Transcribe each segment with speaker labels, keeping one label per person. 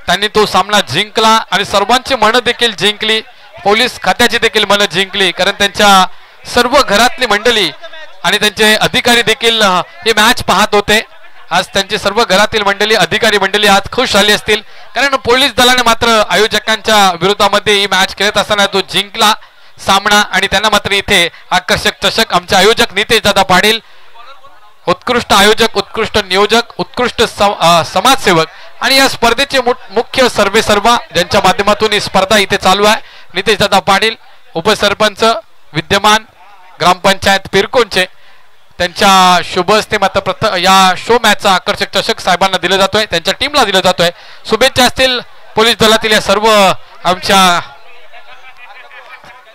Speaker 1: त्यांनी तो सामना जिंकला आणि सर्वांची मनं देखील जिंकली, पोलीस खात्याची देखील मनं जिंकली, कारण त्यांच्या सर्व घरातली मंडळी आणि त्यांचे अधिकारी देखील ही मॅच पाहत होते. आज त्यांची सर्व घरातील मंडळी अधिकारी मंडळी आज खुश झाली असतील, कारण पोलीस दलाने मात्र आयोजकांच्या विरोधामध्ये ही मॅच खेळत असताना तो जिंकला सामना आणि त्यांना मात्र इथे आकर्षक चषक आमचे आयोजक नितेश दादा पाटील, उत्कृष्ट आयोजक, उत्कृष्ट नियोजक, उत्कृष्ट समाजसेवक आणि या स्पर्धेचे मुख्य सर्वेसर्वा ज्यांच्या माध्यमातून ही स्पर्धा इथे चालू आहे, नितेश दादा पाटील उपसरपंच विद्यमान ग्रामपंचायत पिरकोनचे, त्यांच्या शुभ हस्ते मात्र या शो मॅचचा आकर्षक चषक साहेबांना दिला जातोय, त्यांच्या टीमला दिला जातोय. शुभेच्छा असतील पोलीस दलातील या सर्व आमच्या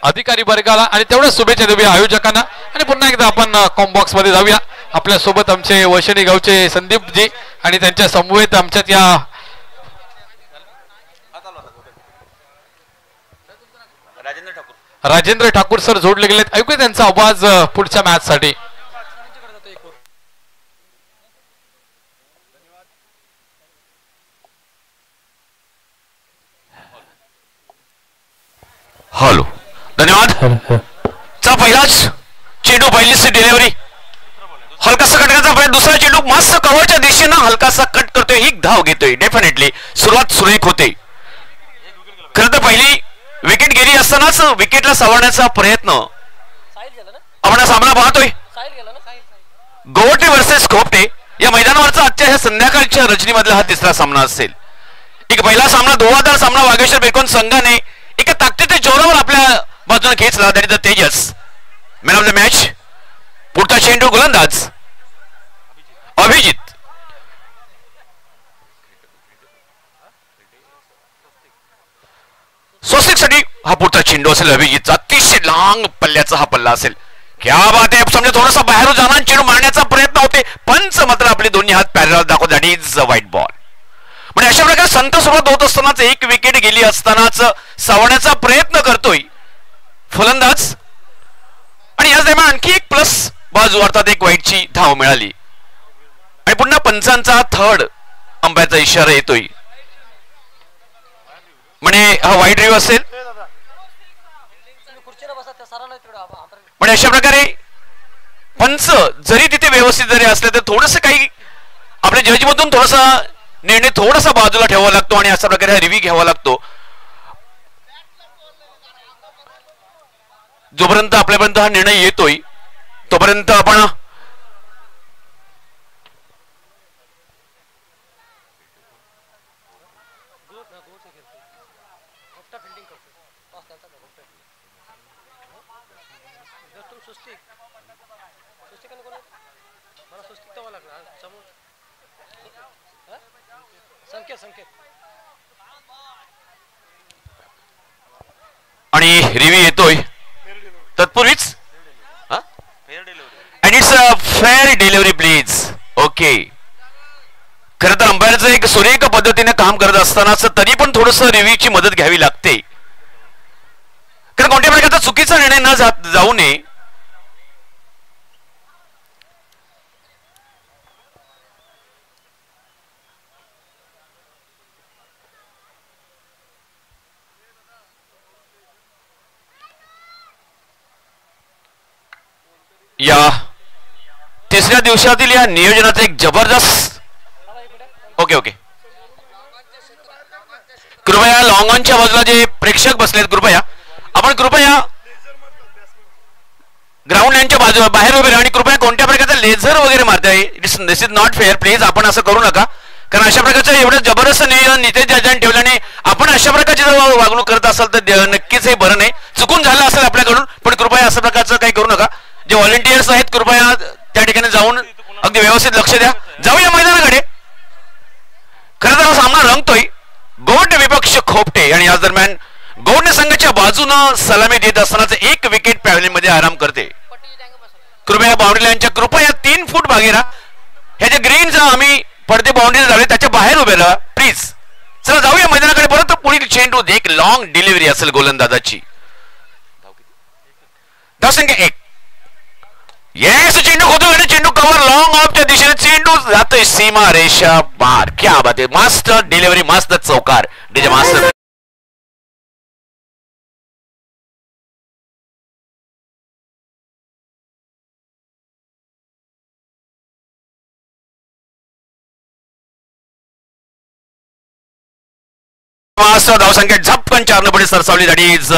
Speaker 1: अधिकारी वर्गाला आणि तेवढ्याच शुभेच्छा देऊया आयोजकांना. आणि पुन्हा एकदा आपण कॉम्बॉक्स मध्ये जाऊया. आपल्या सोबत आमचे वैशनी गावचे संदीपजी आणि त्यांच्या समवेत आमच्यात या राजेंद्र ठाकूर सर जोडले गेलेत. ऐकूया त्यांचा आवाज पुढच्या मॅच साठी.
Speaker 2: हॅलो, धन्यवाद. चा पहिलाच चेंडू, पहिलीच डिलिव्हरी, हलकासा कट करायचा प्रयत्न, दुसरा चेंडू मस्त कव्हरच्या दिशेनं हलकासा कट करतोय, ही धाव घेतोय. डेफिनेटली सुरुवात सुरेख होते. खरं तर पहिली विकेट गेली असतानाच विकेटला सावरण्याचा प्रयत्न आपण सामना पाहतोय. गोवटे वर्सेस खोपटे या मैदानावरचा आजच्या ह्या संध्याकाळच्या रजनीमधला हा तिसरा सामना असेल. एक पहिला सामना धुवाधार सामना वागेश्वर बेकोन संघाने एका ताकदीच्या जोरावर आपल्या बाजूने खेचला. That is the Tejas man of the match. पुढचा चेंडू गोलंदाज अभिजित. स्वस्तिकसाठी हा पुढचा चेंडू असेल अभिजितचा. अतिशय लांब पल्ल्याचा हा पल्ला असेल. क्या बात आहे. समजा थोडासा बाहेर जाणार चेंडू मारण्याचा प्रयत्न होते, पंच मात्र आपले दोन्ही हात पॅरल दाखवत. That is a white ball. म्हणजे अशा प्रकारे संत सुरुवात होत असतानाच एक विकेट गेली असतानाच सावरण्याचा प्रयत्न करतोय फलंदाज. आणि याच दरम्यान आणखी एक प्लस बाजू अर्थात एक वाईटची धाव मिळाली आणि पुन्हा पंचांचा थर्ड अंपायरचा इशारा येतोय. म्हणजे हा वाईट रिव्ह्यू असेल. म्हणजे अशा प्रकारे पंच जरी तिथे व्यवस्थित जरी असले तर थोडस काही आपल्या जजमधून थोडासा निर्णय थोडासा बाजूला ठेवावा लागतो आणि अशा प्रकारे हा रिव्ह्यू घ्यावा लागतो. जोपर्यंत आपल्यापर्यंत हा निर्णय येतोय तोपर्यंत आपण आणि रिव्ह्यू येतोय तत्पूर्वीच and it's a fair delivery please. Okay. खरं तर अंपायरचं एक सुरेख पद्धतीने काम करत असतानाच तरी पण थोडस रिव्ह्यूची मदत घ्यावी लागते, कारण कोणत्या प्रकारचा चुकीचा निर्णय न जाऊ नये. या तिसऱ्या दिवसातील या नियोजनाचा एक जबरदस्त. Okay okay. कृपया लॉंग ऑनच्या बाजूला जे प्रेक्षक बसलेत आपण कृपया ग्राउंड लाईनच्या बाजूला बाहेर उभे राहा आणि कृपया कोणत्या प्रकारचा लेझर वगैरे मारताय दिस इज नॉट फेअर. प्लीज आपण असं करू नका, कारण अशा प्रकारचं एवढं जबरदस्त नियोजन नितेश दादांनी ठेवल्याने आपण अशा प्रकारची जर वागणूक करत असाल तर नक्कीच हे बरं नाही. चुकून झालं असेल आपल्याकडून, पण कृपया अशा प्रकारचं काही करू नका. जे व्हॉलंटियर्स आहेत कृपया त्या ठिकाणी जाऊन अगदी व्यवस्थित लक्ष द्या. जाऊया मैदानाकडे. खरं तर हा सामना रंगतोय. गोवटे विपक्ष खोपटे आणि याच दरम्यान गोवटे संघाच्या बाजूनं सलामी देत असतानाच एक विकेट पॅव्हलियन मध्ये आराम करते. कृपया बाउंड्री लाईनच्या कृपया 3 फूट बागे राहा. ह्या ज्या ग्रीन आम्ही पडदे बाउंड्री झाले त्याच्या बाहेर उभे राहा प्लीज. चला जाऊया मैदानाकडे. परत पुढील चेंडू एक लॉंग डिलिव्हरी असेल गोलंदाजाची. धावसंख्या 1. येस चेंडू होतो आणि चेंडू कव्हर लॉंग ऑफच्या दिशेने चेंडू जातोय सीमा रेषा पार. क्या बात आहे, मास्टर डिलिव्हरी, मास्टर चौकार डीजे मास्टर. मास्टर धावसंख्या झपकन 4 पुढे सरसावली. That is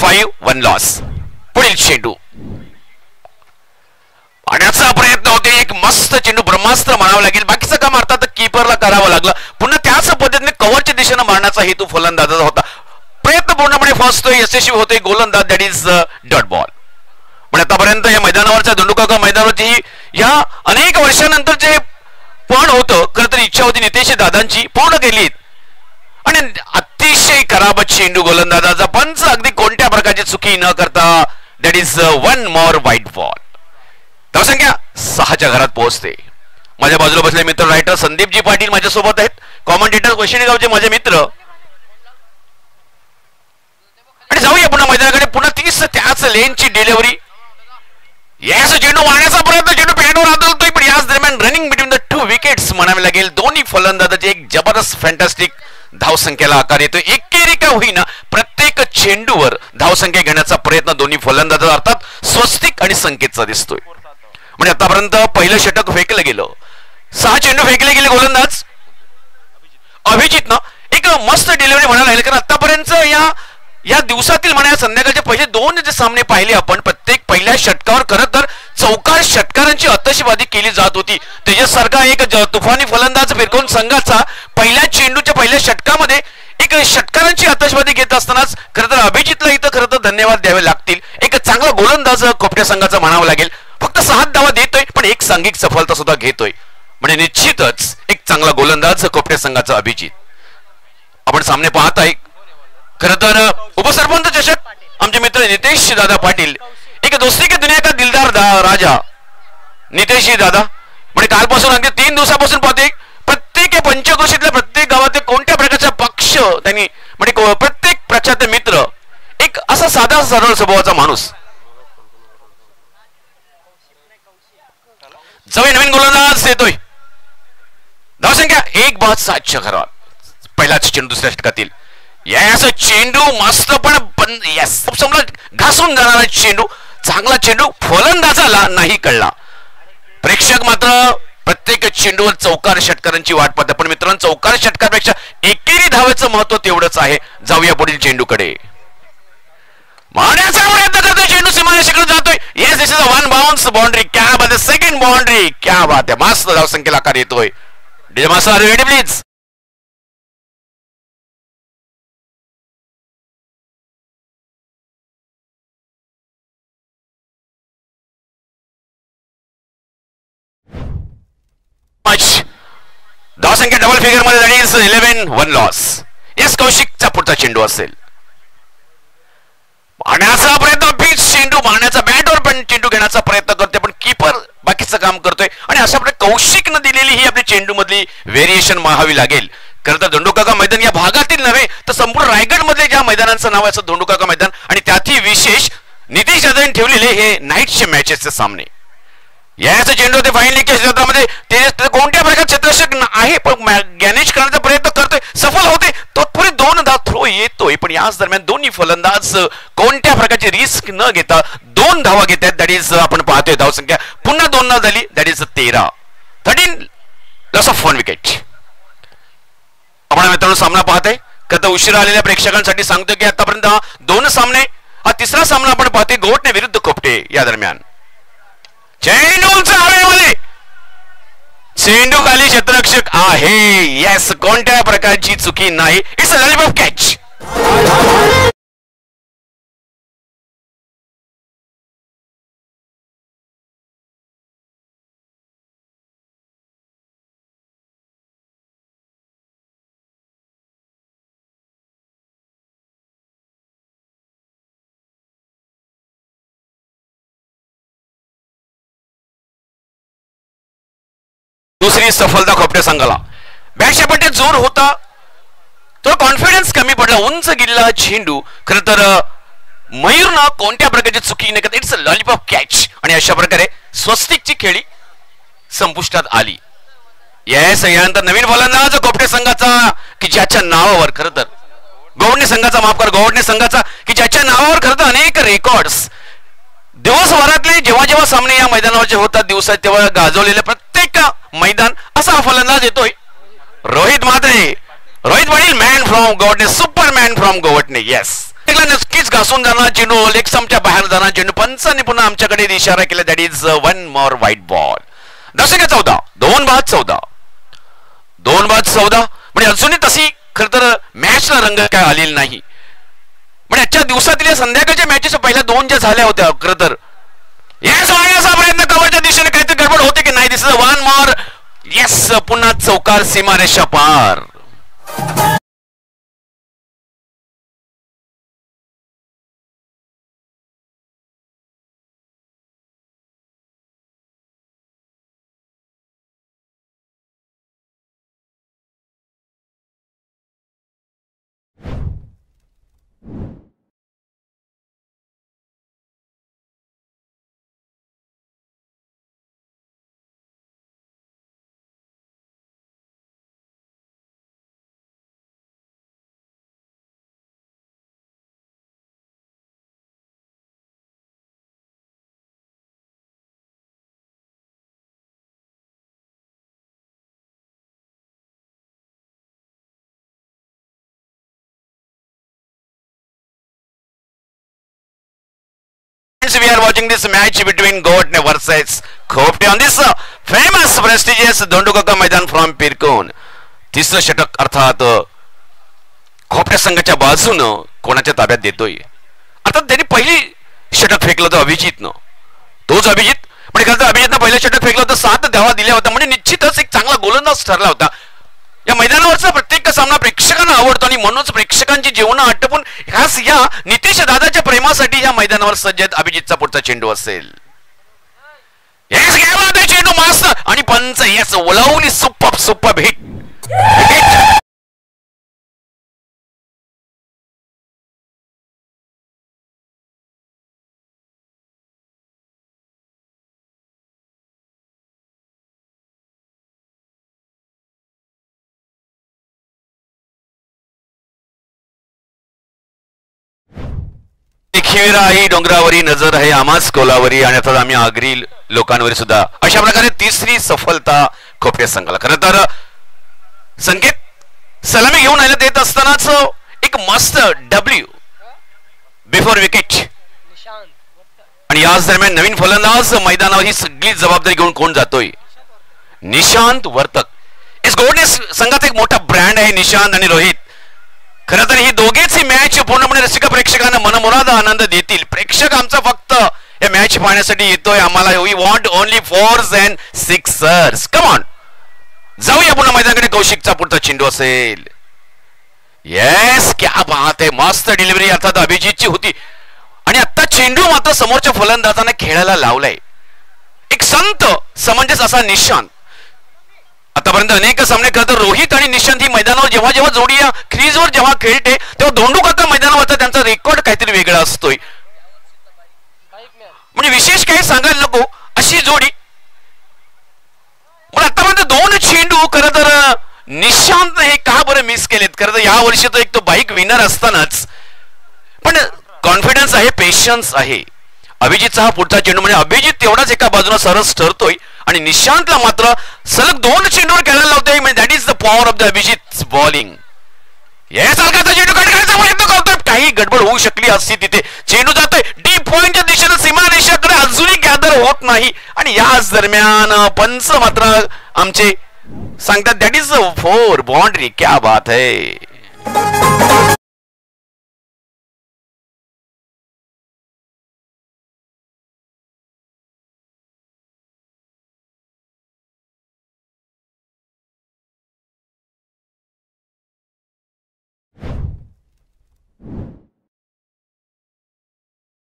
Speaker 2: 5-1 loss. पुढील चेंडू पाण्याचा प्रयत्न होते. एक मस्त चेंडू, ब्रह्मास्त्र म्हणावं लागेल. बाकीचं काम अर्थात कीपरला करावं लागलं. पुन्हा त्याच पद्धतीने कव्हरच्या दिशेने मारण्याचा हेतू फलंदाजाचा होता. प्रयत्न पूर्णपणे फसतोय, यशस्वी होतोय गोलंदाज. That is dot ball. पण आतापर्यंत या मैदानावरच्या धोंडुकाका मैदानावरची या अनेक वर्षानंतर जे पण होतं, खरं तर इच्छा होती नितेश दादांची, पूर्ण केलीत. आणि अतिशय खराब चेंडू गोलंदाजाचा. पंच अगदी कोणत्या प्रकारची चुकी न करता that is 1 more white ball. धावसंख्या 6च्या घरात पोहोचते. माझ्या बाजूला बसले मित्र रायटर संदीपजी पाटील माझ्यासोबत आहेत. कॉमेंटेटर वशिणीगावचे माझे मित्र. आणि जाऊया पुन्हा मैदानाकडे. पुन्हा तीच त्याच लेनची डिलिव्हरी. याच चेंडू मारण्याचा प्रयत्न, चेंडू पॅडवर आदळतोय. पण याच दरम्यान रनिंग बिटवीन द 2 विकेट्स म्हणावे लागेल. दोन्ही फलंदाजाची एक जबरदस्त फॅन्टास्टिक धावसंख्येला आकार येतो. एकेरी का होईना प्रत्येक चेंडूवर धावसंख्या घेण्याचा प्रयत्न दोन्ही फलंदाज अर्थात स्वस्तिक आणि संकेतचा दिसतोय. म्हणजे आतापर्यंत पहिलं षटक फेकलं गेलं. 6 चेंडू फेकले गेले गोलंदाज अभिजित ना एक मस्त डिलिव्हरी म्हणायला लागेल. कारण आतापर्यंत या दिवसातील म्हणा संध्याकाळचे पहिले 2 जे सामने पाहिले आपण, प्रत्येक पहिल्या षटकावर खरं तर चौकार षटकारांची आतषबाजी केली जात होती. तेजससारखा एक तुफानी फलंदाज फिरकून संघाचा पहिल्या चेंडूच्या पहिल्या षटकामध्ये एक षटकारांची आतषबाजी घेत असतानाच खरं तर अभिजितला इथं खरं तर धन्यवाद द्यावे लागतील. एक चांगला गोलंदाज कोपट्या संघाचा म्हणावं लागेल. फक्त 6 धावा देतोय पण एक सांघिक सफलता सुद्धा घेतोय. म्हणजे निश्चितच एक चांगला गोलंदाज कोपट्या संघाचा अभिजित. आपण सामने पाहत आहे. खरं तर उपसरपंच चषक आमचे मित्र नितेश दादा पाटील, एक दोस्ती की दुनिया का दिलदार राजा नितेश दादा. म्हणजे कालपासून अगदी 3 दिवसापासून पाहते प्रत्येक पंचक्रोशीतल्या प्रत्येक गावात कोणत्या प्रकारचा पक्ष त्यांनी, म्हणजे प्रत्येक पक्षाचे मित्र, एक असा साधा सरळ स्वभावाचा माणूस. जवळ नवीन गोलंदाज येतोय. धावसंख्या 1-7च्या घरात. पहिलाच चेंडू दुसऱ्या षटकातील. यास चेंडू मस्त पण यस घासून जाणारा चेंडू, चांगला चेंडू फलंदाजाला नाही कळला. प्रेक्षक मात्र प्रत्येक चेंडूवर चौकार षटकारांची वाट पाहतात. पण मित्रांनो चौकार षटकापेक्षा एकेरी धावेचं महत्व तेवढंच आहे. जाऊया पुढील चेंडूकडे. मारण्याचा प्रयत्न करतोय चेंडू सीमारेषेकडे जातोय. Yes this is a 1 bounce boundary. क्या बात आहे, सेकंड बाउंड्री. क्या बात आहे, मस्त धावसंख्येला आकार येतोय. DJ master ready please. धावसंख्या डबल फिगर मध्ये दॅट इज 11-1 लॉस. येस कौशिकचा पुढचा चेंडू असेल. मारण्याचा प्रयत्न, बीच चेंडू मारण्याचा, बॅटवर पण चेंडू घेण्याचा प्रयत्न करतोय पण कीपर बाकीचं काम करतोय. आणि अशा प्रकारे कौशिकनं दिलेली ही आपली चेंडू मधली व्हेरिएशन पाहावी लागेल. खरं तर धोंडुकाका मैदान या भागातील नव्हे तर संपूर्ण रायगड मध्ये ज्या मैदानाचं नाव आहे असं धोंडुकाका मैदान, आणि त्यातही विशेष नितीश दादांनी ठेवलेले हे नाईटचे मॅचेसचे सामने. याचं चेंडू ते फाईनली क्षेत्रामध्ये ते कोणत्या प्रकारचे क्षेत्ररक्षक आहे पण मॅनेज करण्याचा प्रयत्न करतोय, सफल होते. तो पुढे 2दा थ्रो येतोय पण याच दरम्यान दोन्ही फलंदाज कोणत्या प्रकारची रिस्क न घेता 2 धावा घेतात. दॅट इज आपण पाहतोय धावसंख्या पुन्हा 2 झाली. That is 13 loss of 1 wicket. आपण मित्रांनो सामना पाहतोय. कथा उशिरा आलेल्या प्रेक्षकांसाठी सांगतोय की आतापर्यंत 2 सामने, हा 3रा सामना आपण पाहतोय गोटणे विरुद्ध कोपटे. या दरम्यान चेंडूचा हवेमध्ये चेंडू खाली क्षेत्ररक्षक आहे. येस कोणत्या प्रकारची चुकी नाही. It's a lollipop catch. दुसरी सफलता खोपट्या संघाला. बॅटच्या पट्ट्यात जोर होता, तो कॉन्फिडन्स कमी पडला. उंच गिल्ला चेंडू खरं तर मयूरनं कोणत्या प्रकारची चुकी न करता इट्स अ लॉलीपॉप कॅच आणि अशा प्रकारे स्वस्तिकची खेळी संपुष्टात आली. येस, यानंतर नवीन फलंदाज गोपटे संघाचा की ज्याच्या नावावर खरं तर गोवडणे संघाचा माफ कर गोवडणे संघाचा की ज्याच्या नावावर खरं तर अनेक रेकॉर्ड्स दिवसभरातले जेव्हा जेव्हा सामने या मैदानावरचे होतात दिवसात तेव्हा गाजवलेले प्रत्येक मैदान असा हा फलंदाज येतोय Rohit Mhatre. Rohit Patil man from Govadne, superman from Govadne. Yes, नक्कीच घासून जाणार चेंडू लेग स्टंपच्या बाहेर जाणार चेंडू. पंचांनी पुन्हा आमच्याकडे इशारा केला. That is one more white ball. दशक 14 2/14 2/14 म्हणजे अजूनही तशी खरं तर मॅचला रंग काय आलेला नाही. म्हणजे आजच्या दिवसातील संध्याकाळच्या मॅचेस पहिल्या 2 ज्या झाल्या होत्या खरं तर येस मारण्याचा प्रयत्न कव्हरच्या दिशेने काहीतरी गडबड होते की नाही. दिस इज वन मोर. येस, पुन्हा चौकार सीमारेषा पार. We are watching this match between Govatne versus Khopte on this famous prestigious दोंडुकाका मैदान फ्रॉम पिरकोन. तिसरं षटक अर्थात खोपटे संघाच्या बाजूनं कोणाच्या ताब्यात देतोय. अर्थात त्यांनी पहिली षटक फेकलं होतं अभिजितनं. तोच अभिजित म्हणजे खरं तर अभिजितनं पहिलं षटक फेकलं होतं, 7 धावा दिल्या होत्या. म्हणजे निश्चितच एक चांगला गोलंदाज ठरला होता. या मैदानावरचा प्रत्येक सामना प्रेक्षकांना आवडतो आणि म्हणूनच प्रेक्षकांची जीवन आटपून खास या नितीश दादाच्या प्रेमासाठी या मैदानावर सज्ज आहेत. अभिजितचा पुढचा चेंडू असेल. येस, घ्यावा चेंडू मस्त आणि पंच येस ओलावली सुपर हिट. खिविराई डोंगरावरी नजर आहे आम्हाच कोलावरी आणि आता आम्ही आगरी लोकांवर सुद्धा. अशा प्रकारे तिसरी सफलता खोपटे संघाला. खरं तर संकेत सलामी घेऊन आले देत असतानाच एक मस्त डब्ल्यू बिफोर विकेट आणि याच दरम्यान नवीन फलंदाज मैदानावर ही सगळी जबाबदारी घेऊन कोण जातोय. निशांत वर्तक. इस गोवडणे संघाचा एक मोठा ब्रँड आहे निशांत आणि रोहित. खरं तर ही दोघेच ही मॅच पूर्णपणे रसिक प्रेक्षकांना मनमुराद आनंद देतील. प्रेक्षक आमचा फक्त या मॅच पाहण्यासाठी येतोय. आम्हाला we want only 4s and 6ers. Come on, जाऊया पुन्हा मैदानाकडे. कौशिकचा पुढचा चेंडू असेल. येस, क्या बात आहे. मस्त डिलिव्हरी अर्थात अभिजितची होती आणि आता चेंडू मात्र समोरच्या फलंदाजांना खेळायला लावलाय. एक संत समंजस असा निशांत. आतापर्यंत अनेक सामने करत रोहित आणि निशांत ही मैदानावर जेव्हा जेव्हा जोडी या क्रीजवर जेव्हा खेळते तेव्हा दोंडुकाका मैदानावरचा त्यांचा रेकॉर्ड काहीतरी वेगळा असतोय. म्हणजे विशेष काही सांगायला नको अशी जोडी. पण आतापर्यंत 2 चेंडू खरं तर निशांत हे का बरं मिस केलेत. खरं तर या वर्षी तो एक तो बाईक विनर असतानाच पण कॉन्फिडन्स आहे, पेशन्स आहे. अभिजितचा हा पुढचा चेंडू म्हणजे अभिजित तेवढाच एका बाजूला सरस ठरतोय आणि निशांतला मात्र सलग 2 चेंडूवर खेळायला लावतोय. म्हणजे that is the power of the Abhijit bowling. यासारखाचा चेंडू काढण्याचा प्रयत्न करतोय. काही गडबड होऊ शकली असती तिथे. चेंडू जातोय डीप पॉइंटच्या दिशेने सीमारेषेकडे अजूनही गॅदर होत नाही आणि याच दरम्यान पंच मात्र आमचे सांगतात दॅट इज 4 बाउंड्री. क्या बात है.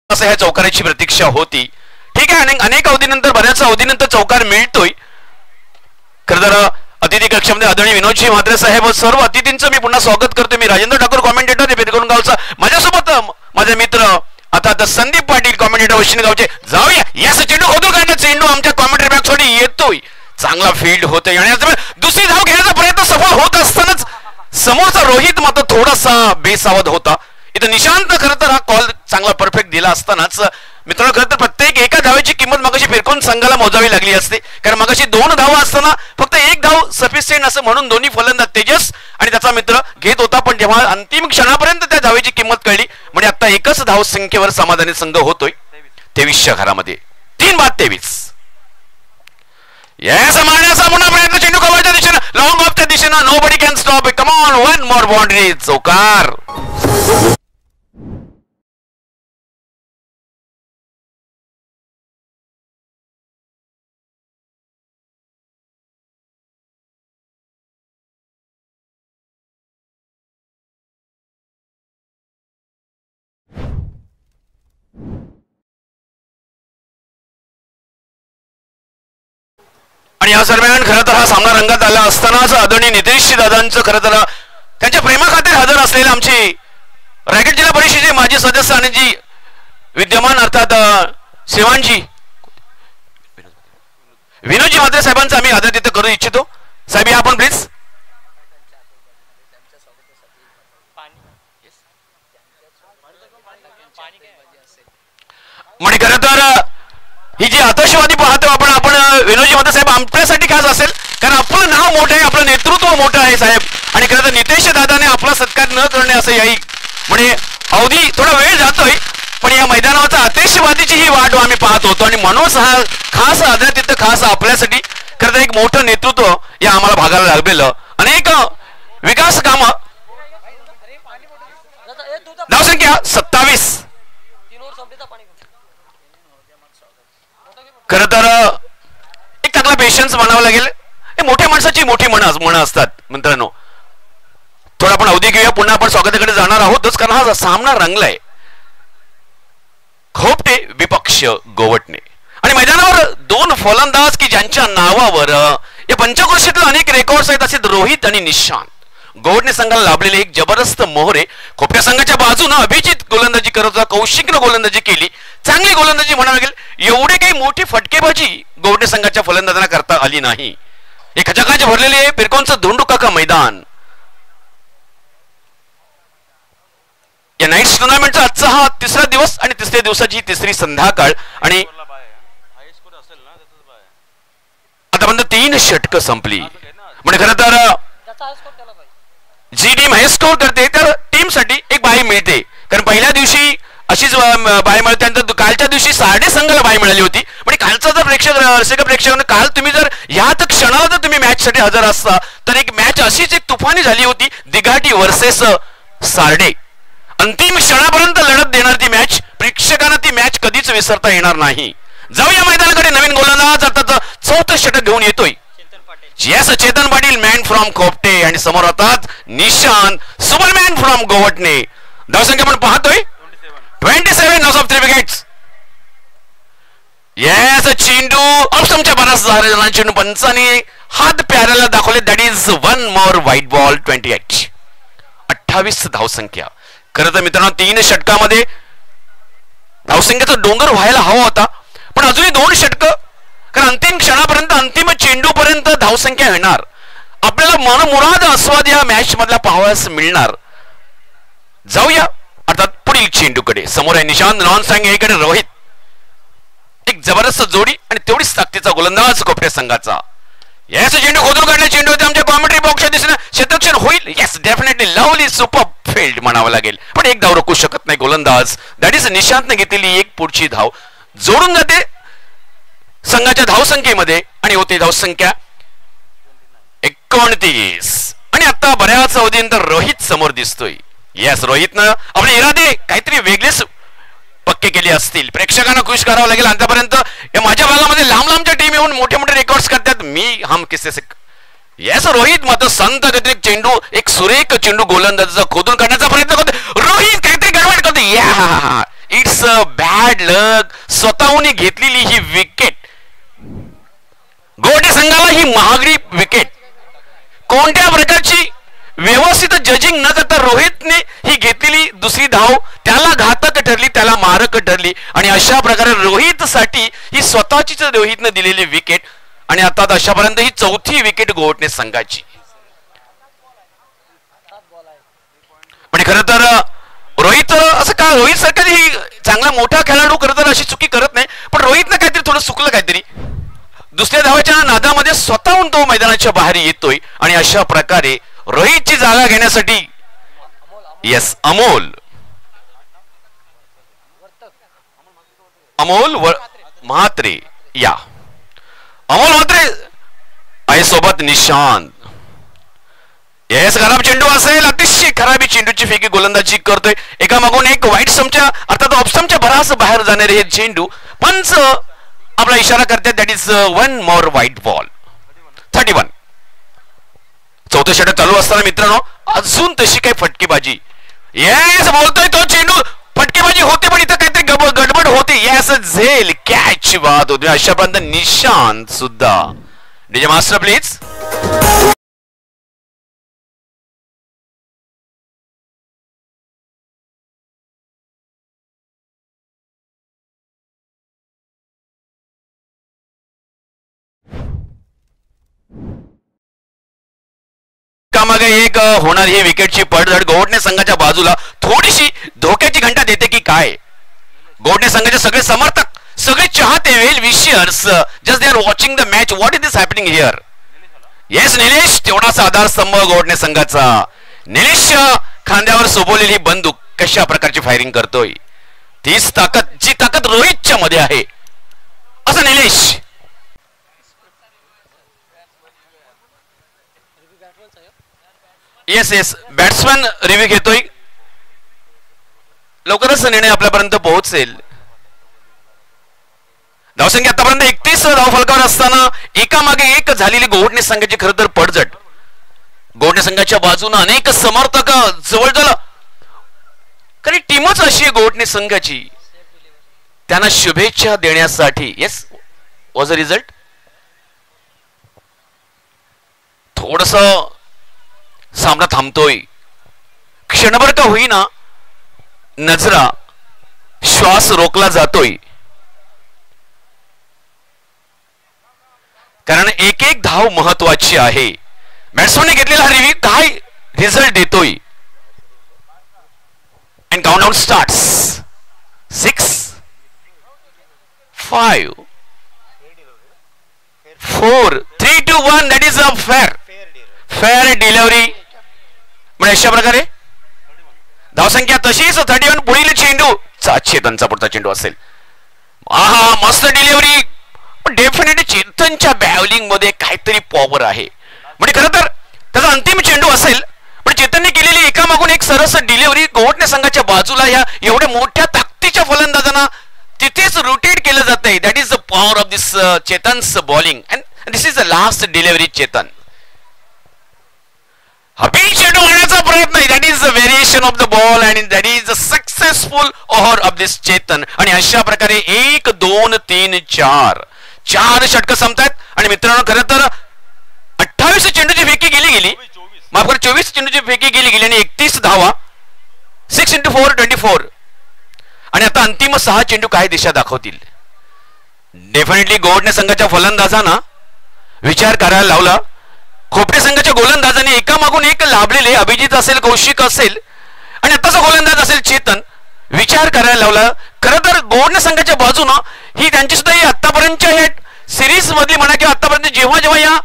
Speaker 2: ह्या चौकाराची प्रतीक्षा होती. ठीक आहे, अनेक अवधीनंतर बऱ्याच अवधीनंतर चौकार मिळतोय. खरं तर अतिथी कक्षामध्ये आदरणीय विनोदजी म्हात्रे साहेब सर्व अतिथींचं मी पुन्हा स्वागत करतोय. मी राजेंद्र ठाकूर कॉमेंटेटर पिरकोन गावचा. माझ्यासोबत माझे मित्र आता संदीप पाटील कॉमेंटेटर वशिनगावचे जाऊया या चेंडू खोदून काढण्यात चेंडू आमच्या कॉमेंटेटर बॅक साठी येतोय चांगला फील्ड होतोय आणि दुसरी धाव घेण्याचा प्रयत्न सफल होत असतानाच समोरचा रोहित मात्र थोडासा बेसावध होता. इथं निशांत खरं तर हा कॉल चांगला परफेक्ट दिला असतानाच मित्रांनो खरं तर प्रत्येक एका धावेची किंमत मगाशी फिरकून संघाला मोजावी लागली असते कारण मगाशी 2 धावा असताना फक्त 1 धाव सफिशियंट असं म्हणून दोन्ही फलंदाज तेजस आणि त्याचा मित्र घेत होता. पण जेव्हा अंतिम क्षणापर्यंत त्या धावेची किंमत कळली म्हणजे आता एकच धाव संख्येवर समाधानी संघ होतोय 23च्या घरामध्ये 3-23. मारण्याचा पुन्हा प्रयत्न चेंडू कव्हरच्या दिशेनं लॉंग ऑफच्या दिशेनं nobody can stop it. Come on one more boundary चौकार. आणि या दरम्यान खरं तर हा सामना रंगात आला असतानाच आदरणीय नितेश दादांचं खरं तर त्यांच्या प्रेमाखातीर हजर असलेले आमचे रायगड जिल्हा परिषदेचे माजी सदस्य आणि जी विद्यमान अर्थात सेवांजी विनोदजी म्हात्रे साहेबांचा आम्ही आदर तिथे करू इच्छितो. साहेब या आपण प्लीज. म्हणजे खरं तर ही जी आतषवादी पाहतो आपण विनोदजी म्हात्रे साहेब आपल्यासाठी खास असेल कारण आपलं नाव मोठं आहे आपलं नेतृत्व मोठं आहे साहेब आणि खरं तर नितेश दादाने आपला सत्कार न करणे असं याही म्हणजे अवधी थोडा वेळ जातोय पण या मैदानावरचा आतषवादीची ही वाट आम्ही पाहत होतो आणि म्हणूनच हा खास आदर तिथं खास आपल्यासाठी खरं तर एक मोठं नेतृत्व या आम्हाला भागाला लाभलेलं अनेक विकास कामं. धावसंख्या 27. खरं तर एक चांगला पेशन्स म्हणावं लागेल. मोठ्या माणसाची मोठी मनं असतात मित्रांनो. थोडा आपण अवधी घेऊया पुन्हा आपण स्वागताकडे जाणार आहोतच कारण हा सामना रंगलाय. खोपटे विपक्ष गोवटणे आणि मैदानावर 2 फलंदाज की ज्यांच्या नावावर या पंचक्रोशीतील अनेक रेकॉर्ड्स आहेत असे रोहित आणि निशांत. गोवटणे संघाला लाभलेले एक जबरदस्त मोहरे. खोपट्या संघाच्या बाजूने अभिजित गोलंदाजी करत होता कौशिकनं गोलंदाजी केली चांगली गोलंदाजी म्हणावं लागेल. एवढे काही मोठी फटकेबाजी गोवटणे संघाच्या फलंदाजांना करता आली नाही. एक खचाखच भरलेले पिरकोनचं धोंडूकाका मैदान. या नाईट्स टुर्नामेंटचा आजचा हा 3रा दिवस आणि 3ऱ्या दिवसाची 3री संध्याकाळ आणि आतापर्यंत 3 षटकं संपली. म्हणजे खरं तर जी टीम हाय स्कोर करते तर टीमसाठी एक बाई मिळते कारण पहिल्या दिवशी अशीच बाई मिळते त्यानंतर कालच्या दिवशी 6.5 संघाला बाई मिळाली होती. म्हणजे कालचा जर रसिक प्रेक्षकांना काल तुम्ही जर ह्याच क्षणाला जर तुम्ही मॅच साठी हजर असता तर एक मॅच अशीच एक तुफानी झाली होती दिघाटी वर्सेस सार्डे. अंतिम क्षणापर्यंत लढत देणार ती मॅच. प्रेक्षकांना ती मॅच कधीच विसरता येणार नाही. जाऊया मैदानाकडे. नवीन गोलंदाज आता 4थं षटक घेऊन येतोय. Yes Chetan Patil man from Khopte आणि समोर होतात निशांत सुपरमॅन फ्रॉम गोवटणे. धावसंख्या आपण पाहतोय 27 नॉस ऑफ 3 विकेट्स. येस चेंडू ऑप्शनच्या बराच झालेला चेंडू पंचाने हात प्याऱ्याला दाखवले. That is 1 more white ball. 28 धावसंख्या. खरं तर मित्रांनो 3 षटकामध्ये धावसंख्येचा डोंगर व्हायला हवा होता पण अजूनही 2 षटकं कारण अंतिम क्षणापर्यंत अंतिम चेंडू पर्यंत धावसंख्या येणार. आपल्याला मनमुराद आस्वाद या मॅच मधला पाहावयास मिळणार. जाऊया अर्थात पुढील चेंडूकडे. समोर आहे निशांत नॉन सांग एकडे रोहित. एक जबरदस्त जोडी आणि तेवढीच ताकदीचा गोलंदाज खोपटे संघाचा. येस चेंडू खोदून काढले चेंडू होते आमच्या कॉमेंट्री बॉक्सच्या दिशेने क्षेत्ररक्षण होईल. Yes definitely lovely super field म्हणावं लागेल पण एक धाव रोखू शकत नाही गोलंदाज. दॅट इज निशांतने घेतलेली एक पुढची धाव जोडून जाते संघाच्या धावसंख्येमध्ये आणि होती धावसंख्या 29. आणि आता बऱ्याच अवधीनंतर रोहित समोर दिसतोय. येस रोहितनं आपले इरादे काहीतरी वेगळेच पक्के केले असतील. प्रेक्षकांना खुश करावं लागेल. आतापर्यंत या माझ्या भागामध्ये लांब लांबच्या टीम येऊन मोठे मोठे रेकॉर्ड्स करतात. मी हम किस्से से येस रोहित मात्र संत गतीने चेंडू एक सुरेख चेंडू गोलंदाजाचा खोदून काढण्याचा प्रयत्न करतो. रोहित काहीतरी गडबड करतो. या इट्स अ बॅड लक. स्वतःहून घेतलेली ही विकेट गोवटे संघाला ही महागडी विकेट. कोणत्या प्रकारची व्यवस्थित जजिंग न करता रोहितने ही घेतलेली दुसरी धाव त्याला घातक ठरली, त्याला मारक ठरली. आणि अशा प्रकारे रोहित साठी ही स्वतःचीच रोहितने दिलेली विकेट. आणि आता अशापर्यंत ही चौथी विकेट गोवटणे संघाची. म्हणजे खरं तर रोहित असं का, रोहित सारखा ही चांगला मोठा खेळाडू खरं तर अशी चुकी करत नाही, पण रोहितनं काहीतरी थोडं चुकलं काहीतरी. दुसऱ्या धावाच्या नादामध्ये स्वतःहून तो मैदानाच्या बाहेर येतोय. आणि अशा प्रकारे रोहितची जागा घेण्यासाठी येस अमोल म्हात्रे या अमोल म्हात्रे आहे सोबत निशांत. येस खराब चेंडू असेल, अतिशय खराबी चेंडूची फेकी गोलंदाजी करतोय. एका मागून एक वाईट स्टंपच्या अर्थात ऑफ स्टंपच्या भरास बाहेर जाणारे हे चेंडू. पंच आपला इशारा करतात that is one more white ball. 31. चौथं षटक चालू असताना मित्रांनो अजून तशी काही फटकेबाजी. येस बोलतोय तो चेंडू, फटकेबाजी होते पण इथं काहीतरी गडबड होते. येस झेल कॅच बाद होते. अशापर्यंत निशांत सुद्धा. DJ master please. मागे एक होणार ही विकेटची पडझड. गोवटणे संघाच्या बाजूला थोडीशी धोक्याची घंटा देते की काय. गोवटणे संघाचे सगळे समर्थक, सगळे चाहते, well wishers just they are watching the match. What is this happening here. Yes Nilesh तेवढाच आधारस्तंभ गोवटणे संघाचा. निलेश खांद्यावर सोबवलेली बंदूक कशा प्रकारची फायरिंग करतोय. तीच ताकद जी ताकद रोहितच्या मध्ये आहे असं Nilesh. Yes yes batsman review घेतोय. लवकरच निर्णय आपल्यापर्यंत पोहोचेल. धावसंख्या आतापर्यंत 31 धाव फलकावर असताना एकामागे एक झालेली गोवटणे संघाची खरं तर पडझड. गोवटणे संघाच्या बाजूने अनेक समर्थक जवळजवळ कारण टीमच अशी आहे गोवटणे संघाची, त्यांना शुभेच्छा देण्यासाठी. Yes was a result. थोडस सामना थांबतोय. क्षणभर का होईना नजरा, श्वास रोखला जातोय. कारण एक एक धाव महत्वाची आहे. बॅट्समॅनने घेतलेला रिव्ह्यू काय रिझल्ट देतोय. And countdown starts. 6 5 4 3 2 1 that is a fair delivery. म्हणजे अशा प्रकारे धावसंख्या तशीच 31. पुढील चेंडू चेतनचा पुढचा चेंडू असेल. आहा मस्त डिलिव्हरी. पण डेफिनेटली चेतनच्या बॅवलिंग मध्ये काहीतरी पॉवर आहे. म्हणजे खरं तर त्याचा अंतिम चेंडू असेल, पण चेतनने केलेली एकामागून एक सरस डिलिव्हरी गोवटणे संघाच्या बाजूला या एवढ्या मोठ्या ताकदीच्या फलंदाजांना तिथेच रोटेट केलं जात आहे. That is the power of this Chetan's bowling. And this is the last delivery Chetan. हबी चेंडू मारण्याचा प्रयत्न आहे. That is the variation of the ball and that is the successful over of this Chetan. आणि अशा प्रकारे 1 2 3 4 षटकं संपतात. आणि मित्रांनो खरं तर 28 चेंडूची फेकी गेली माफ कर 24 चेंडूची फेकी गेली आणि 31 धावा. 6 × 4 24. आणि आता अंतिम 6 चेंडू काय दिशा दाखवतील. डेफिनेटली गोवटणे संघाच्या फलंदाजांना विचार करायला लावला. खोपटे संघाच्या गोलंदाजाने एकामागून एक लाभलेले अभिजित असेल, कौशिक असेल आणि आताचा गोलंदाज असेल चेतन विचार करायला लावला. खरं तर गोवटणे संघाच्या बाजूनं ही त्यांची सुद्धा ही आतापर्यंतच्या या सिरीज मधली म्हणा किंवा आतापर्यंत जेव्हा या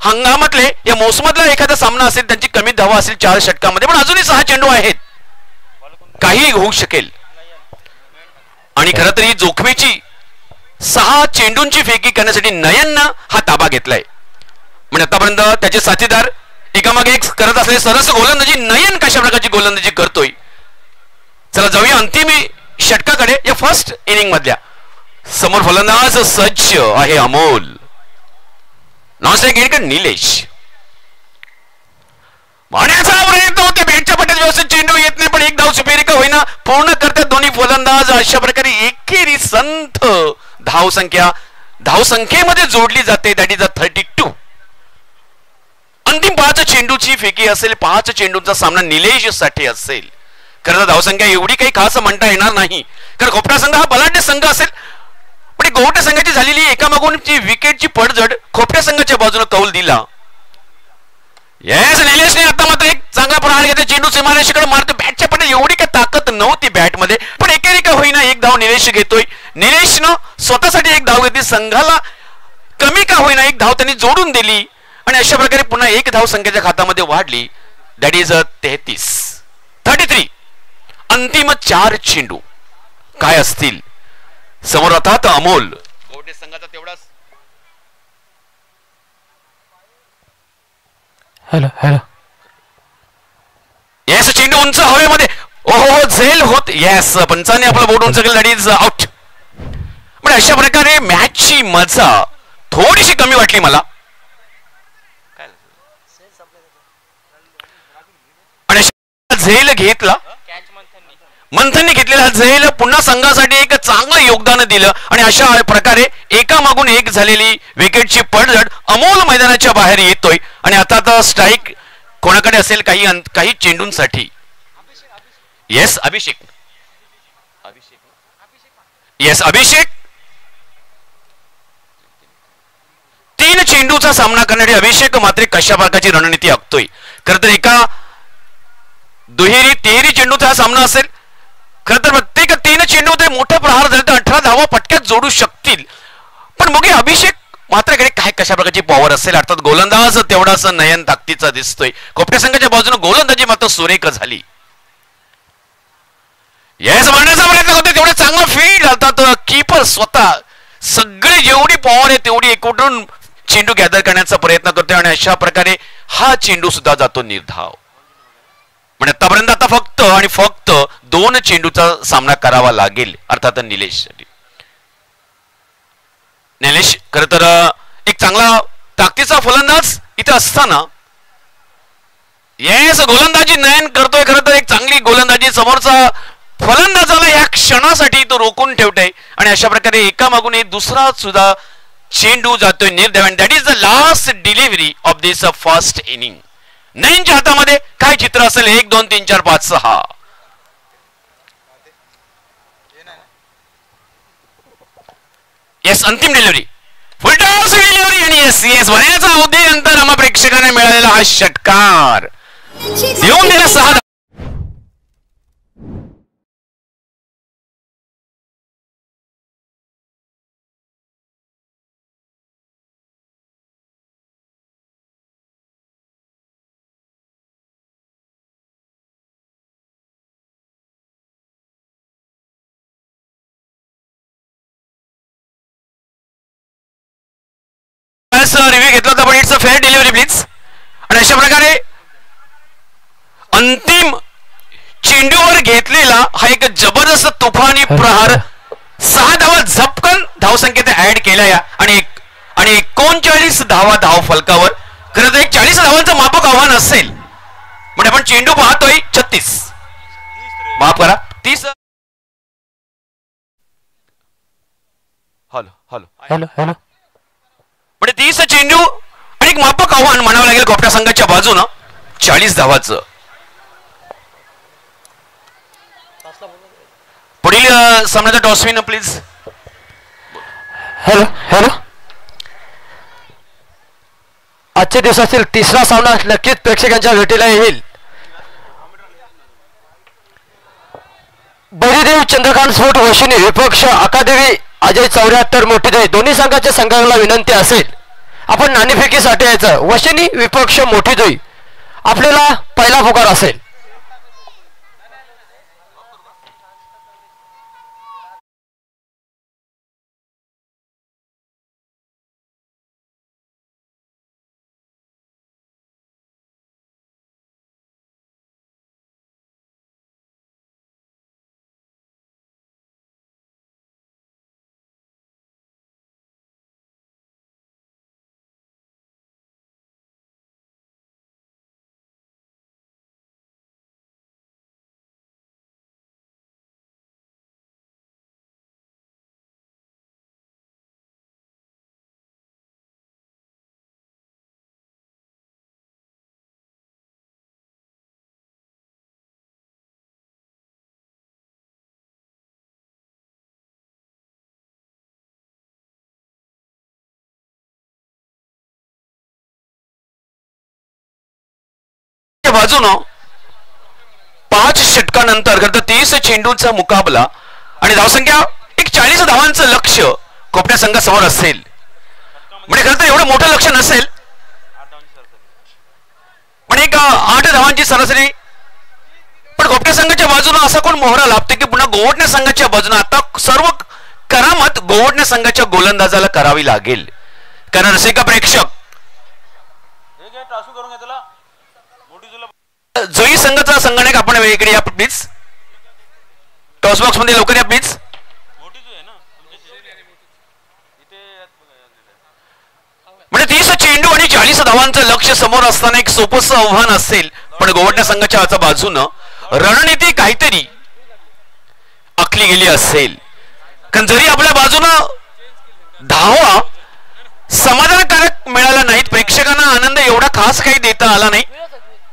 Speaker 2: हंगामातले या मोसमातला एखादा सामना असेल त्यांची कमी धावा असेल 4 षटकामध्ये, पण अजूनही 6 चेंडू आहेत. काही होऊ शकेल. आणि खरं तर ही जोखमीची 6 चेंडूंची फेकी करण्यासाठी नयननं हा ताबा घेतलाय. म्हणजे आतापर्यंत त्याचे साथीदार एकामागे एक करत असलेले सरस गोलंदाजी. नयन कशा प्रकारची गोलंदाजी करतोय. चला जाऊया अंतिम षटकाकडे. या फर्स्ट इनिंग मधल्या समोर फलंदाज सज्ज आहे अमोल. नॉनस्ट्राईक निलेश मारण्याचा प्रयत्न होते. बॅटच्या पट्ट्यात व्यवस्थित चेंडू येत नाही, पण एक धाव सुपेरी का होईना पूर्ण करतात दोन्ही फलंदाज. अशा प्रकारे एकेरी संथ धावसंख्येमध्ये जोडली जाते. That is a 32. अंतिम 5 चेंडूची फेकी असेल. 5 चेंडूंचा सामना निलेश साठी असेल. खरं तर धावसंख्या एवढी काही खास म्हणता येणार नाही, कारण खोपटा संघ हा बलाढ्य संघ असेल, पण गोवटे संघाची झालेली एकामागून जी विकेटची पडझड खोपट्या संघाच्या बाजूने कौल दिला. येस, निलेशने आता मात्र एक चांगला प्रहार घेते, चेंडू सीमारेषेकडे मारतो. बॅटच्या पण एवढी काही ताकद नव्हती बॅटमध्ये, पण एकेरिका होईना एक धाव निलेश घेतोय. निलेशनं स्वतःसाठी एक धाव घेतली, संघाला कमी का होईना एक धाव त्यांनी जोडून दिली आणि अशा प्रकारे पुन्हा एक धाव संख्येच्या खात्यामध्ये वाढली. That is 33. अंतिम 4 चेंडू काय असतील समोर. आता अमोल गोवटे संघाचा तेवढाच.
Speaker 3: Hello hello.
Speaker 2: येस, चेंडू उंच हवेमध्ये. ओहो, झेल होत. येस, पंचाने आपला बोट उंच केलं. That is out. पण अशा प्रकारे मॅचची मजा थोडीशी कमी वाटली मला. आणि झेल घेतला, मंथनने घेतलेला झेल पुन्हा संघासाठी एक चांगलं योगदान दिलं आणि अशा प्रकारे एकामागून एक झालेली विकेटची पडझड अमोल मैदानाच्या बाहेर येतोय. आणि आता स्ट्राईक कोणाकडे असेल काही चेंडूंसाठी. येस, अभिषेक. येस, अभिषेक 3 चेंडूचा सामना करणारे अभिषेक मात्र कशा प्रकारची रणनीती आखतोय. खरं तर एका दुहेरी तिहेरी चेंडूचा सामना असेल. खरं तर प्रत्येक 3 चेंडू ते मोठा प्रहार झाले तर 18 धावा पटक्यात जोडू शकतील. पण बघे अभिषेक मात्र काय कशा प्रकारची पॉवर असेल. अर्थात गोलंदाज तेवढाच नयन ताकदीचा दिसतोय. खोपट्या संघाच्या बाजूने गोलंदाजी मात्र सुरेख झाली. येस, मारण्याचा प्रयत्न करतोय, तेवढा चांगला फील्ड. अर्थात कीपर स्वतः सगळी जेवढी पॉवर आहे तेवढी एकवटून चेंडू गॅदर करण्याचा प्रयत्न करतोय आणि अशा प्रकारे हा चेंडू सुद्धा जातो निर्धाव. म्हणजे आतापर्यंत आता फक्त 2 चेंडूचा सामना करावा लागेल अर्थात निलेश खर तर एक चांगला ताकदीचा फलंदाज इथे असताना येस गोलंदाजी नयन करतोय. खरं तर एक चांगली गोलंदाजी समोरचा फलंदाजाला या क्षणासाठी तो रोखून ठेवतोय आणि अशा प्रकारे एकामागून एक दुसरा सुद्धा चेंडू जातोय निर्धाव. That is the last delivery of this first inning. नयनच्या हातामध्ये काय चित्र असेल 1 2 3 4 5 6. येस, अंतिम डिलिव्हरी, फुलटॉस डिलिव्हरी आणि येस वण्याचा अवधीनंतर आम्हा प्रेक्षकांना मिळालेला हा षटकार देऊन दिला 6. रिव्ह्यू घेतला होता पण it's a fair delivery please. आणि अशा प्रकारे अंतिम चेंडूवर घेतलेला हा एक जबरदस्त तुफानी प्रहार 6 धावा झपकन धावसंख्येत ऍड केल्या आणि 39 धावा धाव फलकावर. खरं तर एक 40 धावांचं मापक आव्हान असेल म्हणजे आपण चेंडू पाहतोय 36 माफ करा 30.
Speaker 3: हॅलो.
Speaker 2: म्हणजे 30 चेंडू आणि एक मापक आव्हान म्हणावं लागेल खोपट्या संघाच्या बाजूनं 40 धावाचं. पुढील सामन्याचा टॉसविन प्लीज.
Speaker 3: हॅलो. आजच्या दिवसातील 3रा सामना नक्कीच प्रेक्षकांच्या भेटीला येईल. बळीदेव चंद्रकांत स्फोट वशिनी विपक्ष अकादेवी अजय 74 मोठीदेवी. दोन्ही संघाच्या संघाला विनंती असेल आपण नाणेफेकीसाठी यायचं. वशिनी विपक्ष मोठीदेवी आपल्याला पहिला पुकार असेल.
Speaker 2: बाजूनं 5 षटकानंतर खरं तर 30 चेंडूचा मुकाबला आणि धावसंख्या एक 40 धावांचं लक्ष कोपट्या संघासमोर असेल. म्हणजे खरं तर एवढं मोठं लक्ष नसेल, पण एक 8 धावांची सरासरी. पण कोपट्या संघाच्या बाजूने असा कोण मोहरा लाभते की पुन्हा गोवटण्या संघाच्या बाजूने आता सर्व करामत गोवटण्या संघाच्या गोलंदाजाला करावी लागेल. कारण रसिका प्रेक्षक जुई संघाचा संगणक आपण इकडे या प्लीज, टॉस बॉक्स मध्ये लवकर या प्लीज. म्हणजे 30 चेंडू आणि 40 धावांचं लक्ष समोर असताना एक सोपंसं आव्हान असेल, पण गोवटण्या संघाच्या बाजूनं रणनीती काहीतरी आखली गेली असेल. कारण जरी आपल्या बाजूनं धावा समाधानकारक मिळाला नाहीत, प्रेक्षकांना आनंद एवढा खास काही देता आला नाही,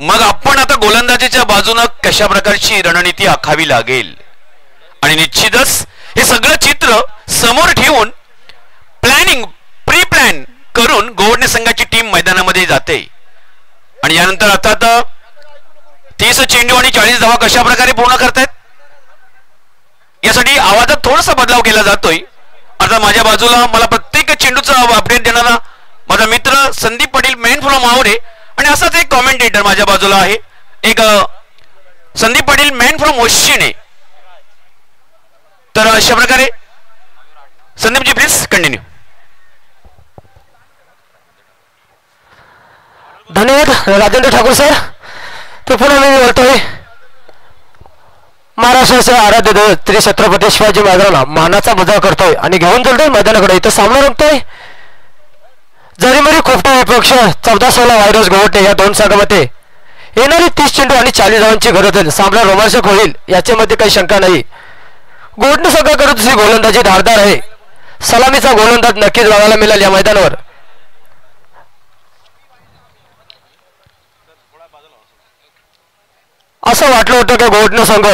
Speaker 2: मग आपण आता गोलंदाजीच्या बाजूनं कशा प्रकारची रणनीती आखावी लागेल. आणि निश्चितच हे सगळं चित्र समोर ठेवून प्लॅनिंग प्री प्लॅन करून गोवटण्या संघाची टीम मैदानामध्ये जाते. आणि यानंतर आता 30 चेंडू आणि 40 धावा कशा प्रकारे पूर्ण करतायत यासाठी आवाजात थोडासा बदलाव केला जातोय. आता माझ्या बाजूला मला प्रत्येक चेंडूचा अपडेट देणारा माझा मित्र संदीप पाटील मॅन फ्रॉम आवडे आणि असाच एक कॉमेंटेटर माझ्या बाजूला आहे, एक संदीप पाटील मॅन फ्रॉम वशिणे. तर अशा प्रकारे संदीपजी प्लीज कंटिन्यू.
Speaker 3: धन्यवाद राजेंद्र ठाकूर सर. तो पुन्हा मी बोलतोय महाराष्ट्राचे आराध्य दैवत श्री छत्रपती शिवाजी महाराजांना मानाचा बजाव करतोय आणि घेऊन चालतोय मैदानाकडे. इथं सामना रंगतोय जरीमरी खोपटा विपक्ष 14-16 व्हायरस गोवटे या दोन संघामध्ये येणारी 30 चेंडू आणि 40 धावांची गरज आहे. सामना रोमांचक होईल याच्यामध्ये काही शंका नाही. गोवटे संघाकडे दुसरी गोलंदाजी धारदार आहे. सलामीचा गोलंदाज नक्कीच बघायला मिळेल या मैदानावर. असं वाटलं होतं की गोवटे संघ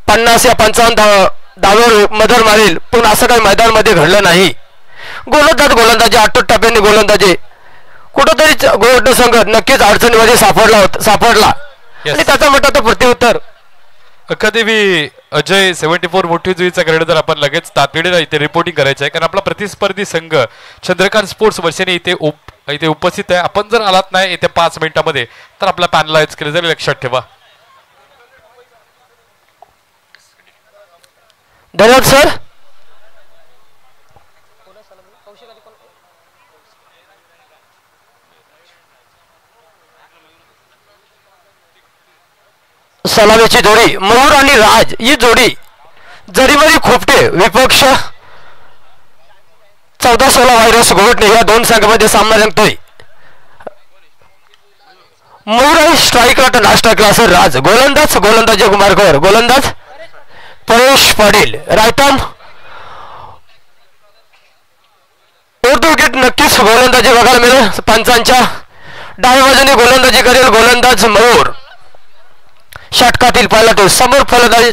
Speaker 3: 50 या 55 धावेवर मदर मारेल, पण असं काही मैदानामध्ये घडलं नाही. गोलंदाजी आटोट टप्प्याने गोलंदाजी कुठंतरी गोवटे संघ नक्कीच अडचणीमध्ये सापडला आणि त्याचा म्हटलं तर प्रत्युत्तर
Speaker 1: अकादेवी अजय 74 मोठी जुईचा ग्रेड जर आपण लगेच तातडीने इथे रिपोर्टिंग करायचं आहे, कारण आपला प्रतिस्पर्धी संघ चंद्रकांत स्पोर्ट्स वर्षाने इथे उपस्थित आहे. आपण जर आलात नाही येत्या 5 मिनिटांमध्ये तर आपला पॅनलाइज केलं जाईल, लक्षात ठेवा.
Speaker 3: धन्यवाद सर. सलामीची जोडी मयूर आणि राज ही जोडी जरीमरी खोपटे विपक्ष 14-16 व्हायरस गोवटे या दोन संघामध्ये सामना रंगतोय. मयूर आणि स्ट्रायकर नाश्ता क्लास राज गोलंदाज कुमार कौर, गोलंदाज परेश पाटील, रायटम उर्दू विकेट नक्कीच गोलंदाजी बघायला मिळेल. पंचांच्या डाव्या बाजूने गोलंदाजी करेल गोलंदाज मयूर. षटकातील पहिला तो समोर फलंदाजी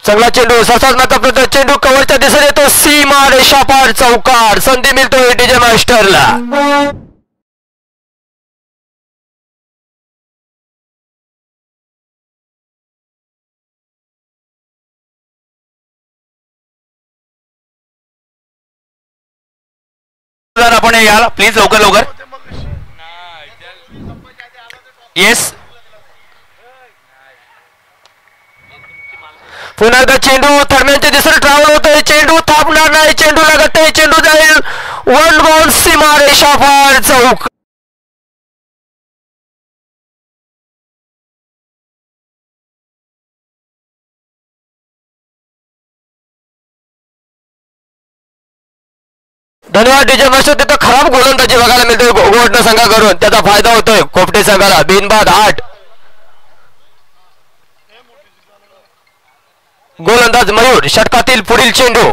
Speaker 3: चांगला चेंडू सरसावण्याचा चेंडू कव्हरच्या दिशेने येतो. सीमा रेषा पार चौकार. संधी मिळतो डीजे मास्टरला.
Speaker 2: आपण याला प्लीज लवकर येस.
Speaker 3: पुन्हा एकदा चेंडू थर्म्यांच्या दिशेने ट्रॅव्हल होतोय. चेंडू थांबणार नाही, चेंडू लागत आहे, चेंडू जाईल 1 बॉल सीमा रेषा पार चौक. धन्यवाद डीजे मास्टर. तिथं खराब गोलंदाजी बघायला मिळतोय गोवटे संघाकडून, त्याचा फायदा होतोय खोपटे संघाला. बिनबाद 8. गोलंदाज मयूर षटकातील पुढील चेंडू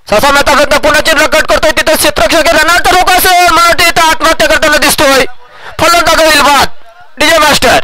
Speaker 3: ससामता प्रयत्न पुन्हा चेंडू कट करतोय. तिथं क्षेत्ररक्षक रनार्थ रोख असेल आत्महत्या करताना दिसतोय. फलंदाज होईल बाद डीजे मास्टर.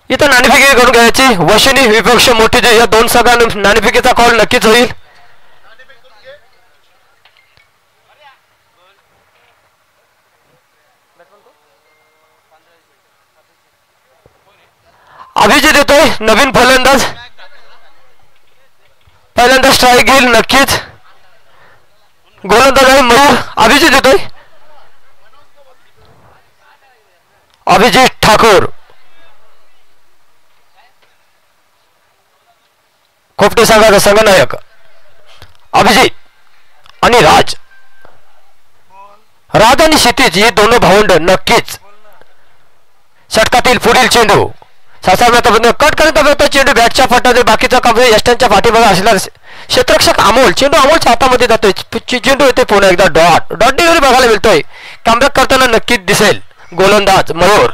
Speaker 3: इथं नाणेफेकी करून घ्यायची. वशिनी विपक्ष मोठी जय. या दोन संघांना नाणेफेकीचा कॉल नक्कीच होईल. अभिजित येतोय नवीन फलंदाज. पहिल्यांदा स्ट्राईक घेईल नक्कीच. गोलंदाज आहे मयूर. अभिजित येतोय. अभिजित ठाकूर. खोपटे संघाचा संघनायक अभिजित आणि राज. राज आणि क्षितिज ही दोन भावंड नक्कीच. षटकातील पुढील चेंडू सासाव्या कट करत चेंडू बॅटच्या फटात बाकीचा काम यष्टांच्या पाठीमागे असणार क्षेत्ररक्षक अमोल. चेंडू अमोलच्या हातामध्ये जातोय. चेंडू येते पुन्हा एकदा डॉट डिलिव्हरी बघायला मिळतोय. कमबॅक करताना नक्कीच दिसेल गोलंदाज मयूर.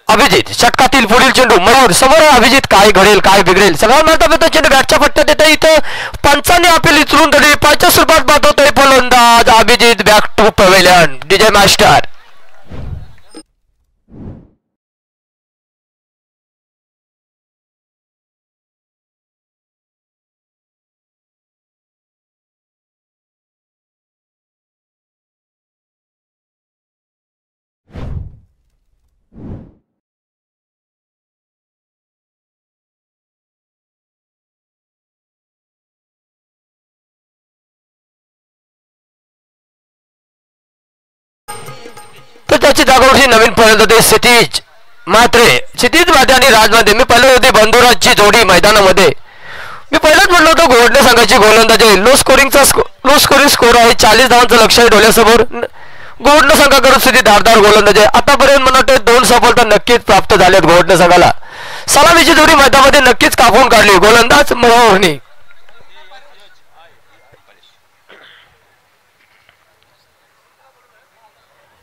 Speaker 3: अभिजित षटकातील पुढील चेंडू मयूर समोर. अभिजित काय घडेल काय बिघडेल सगळा मारता चेंडू बॅटच्या पट्ट्यात येते. इथं पंचांनी अपील उचलून धरली. 5च्या रुपयात पाठवतोय फलंदाज Abhijit back to pavilion. DJ master. तर त्याची जागेवरची नवीन फलंदाज क्षितिज म्हात्रे. क्षितिज म्हात्रे आणि राज म्हात्रे. मी पहिले होते बंधुराजची जोडी मैदानामध्ये. मी पहिलाच म्हणलो होतो घोडणे संघाची गोलंदाज आहे. लो स्कोरिंग स्कोर आहे. 40 धावांचं लक्ष आहे डोळ्यासमोर. घोडणे संघाकडून स्थिती धारदार गोलंदाज आहे. आतापर्यंत मला वाटतं 2 सफलता नक्कीच प्राप्त झाल्यात घोडणे संघाला. सलामीची जोडी मैदानामध्ये नक्कीच कापून काढली गोलंदाज मनोहरनी.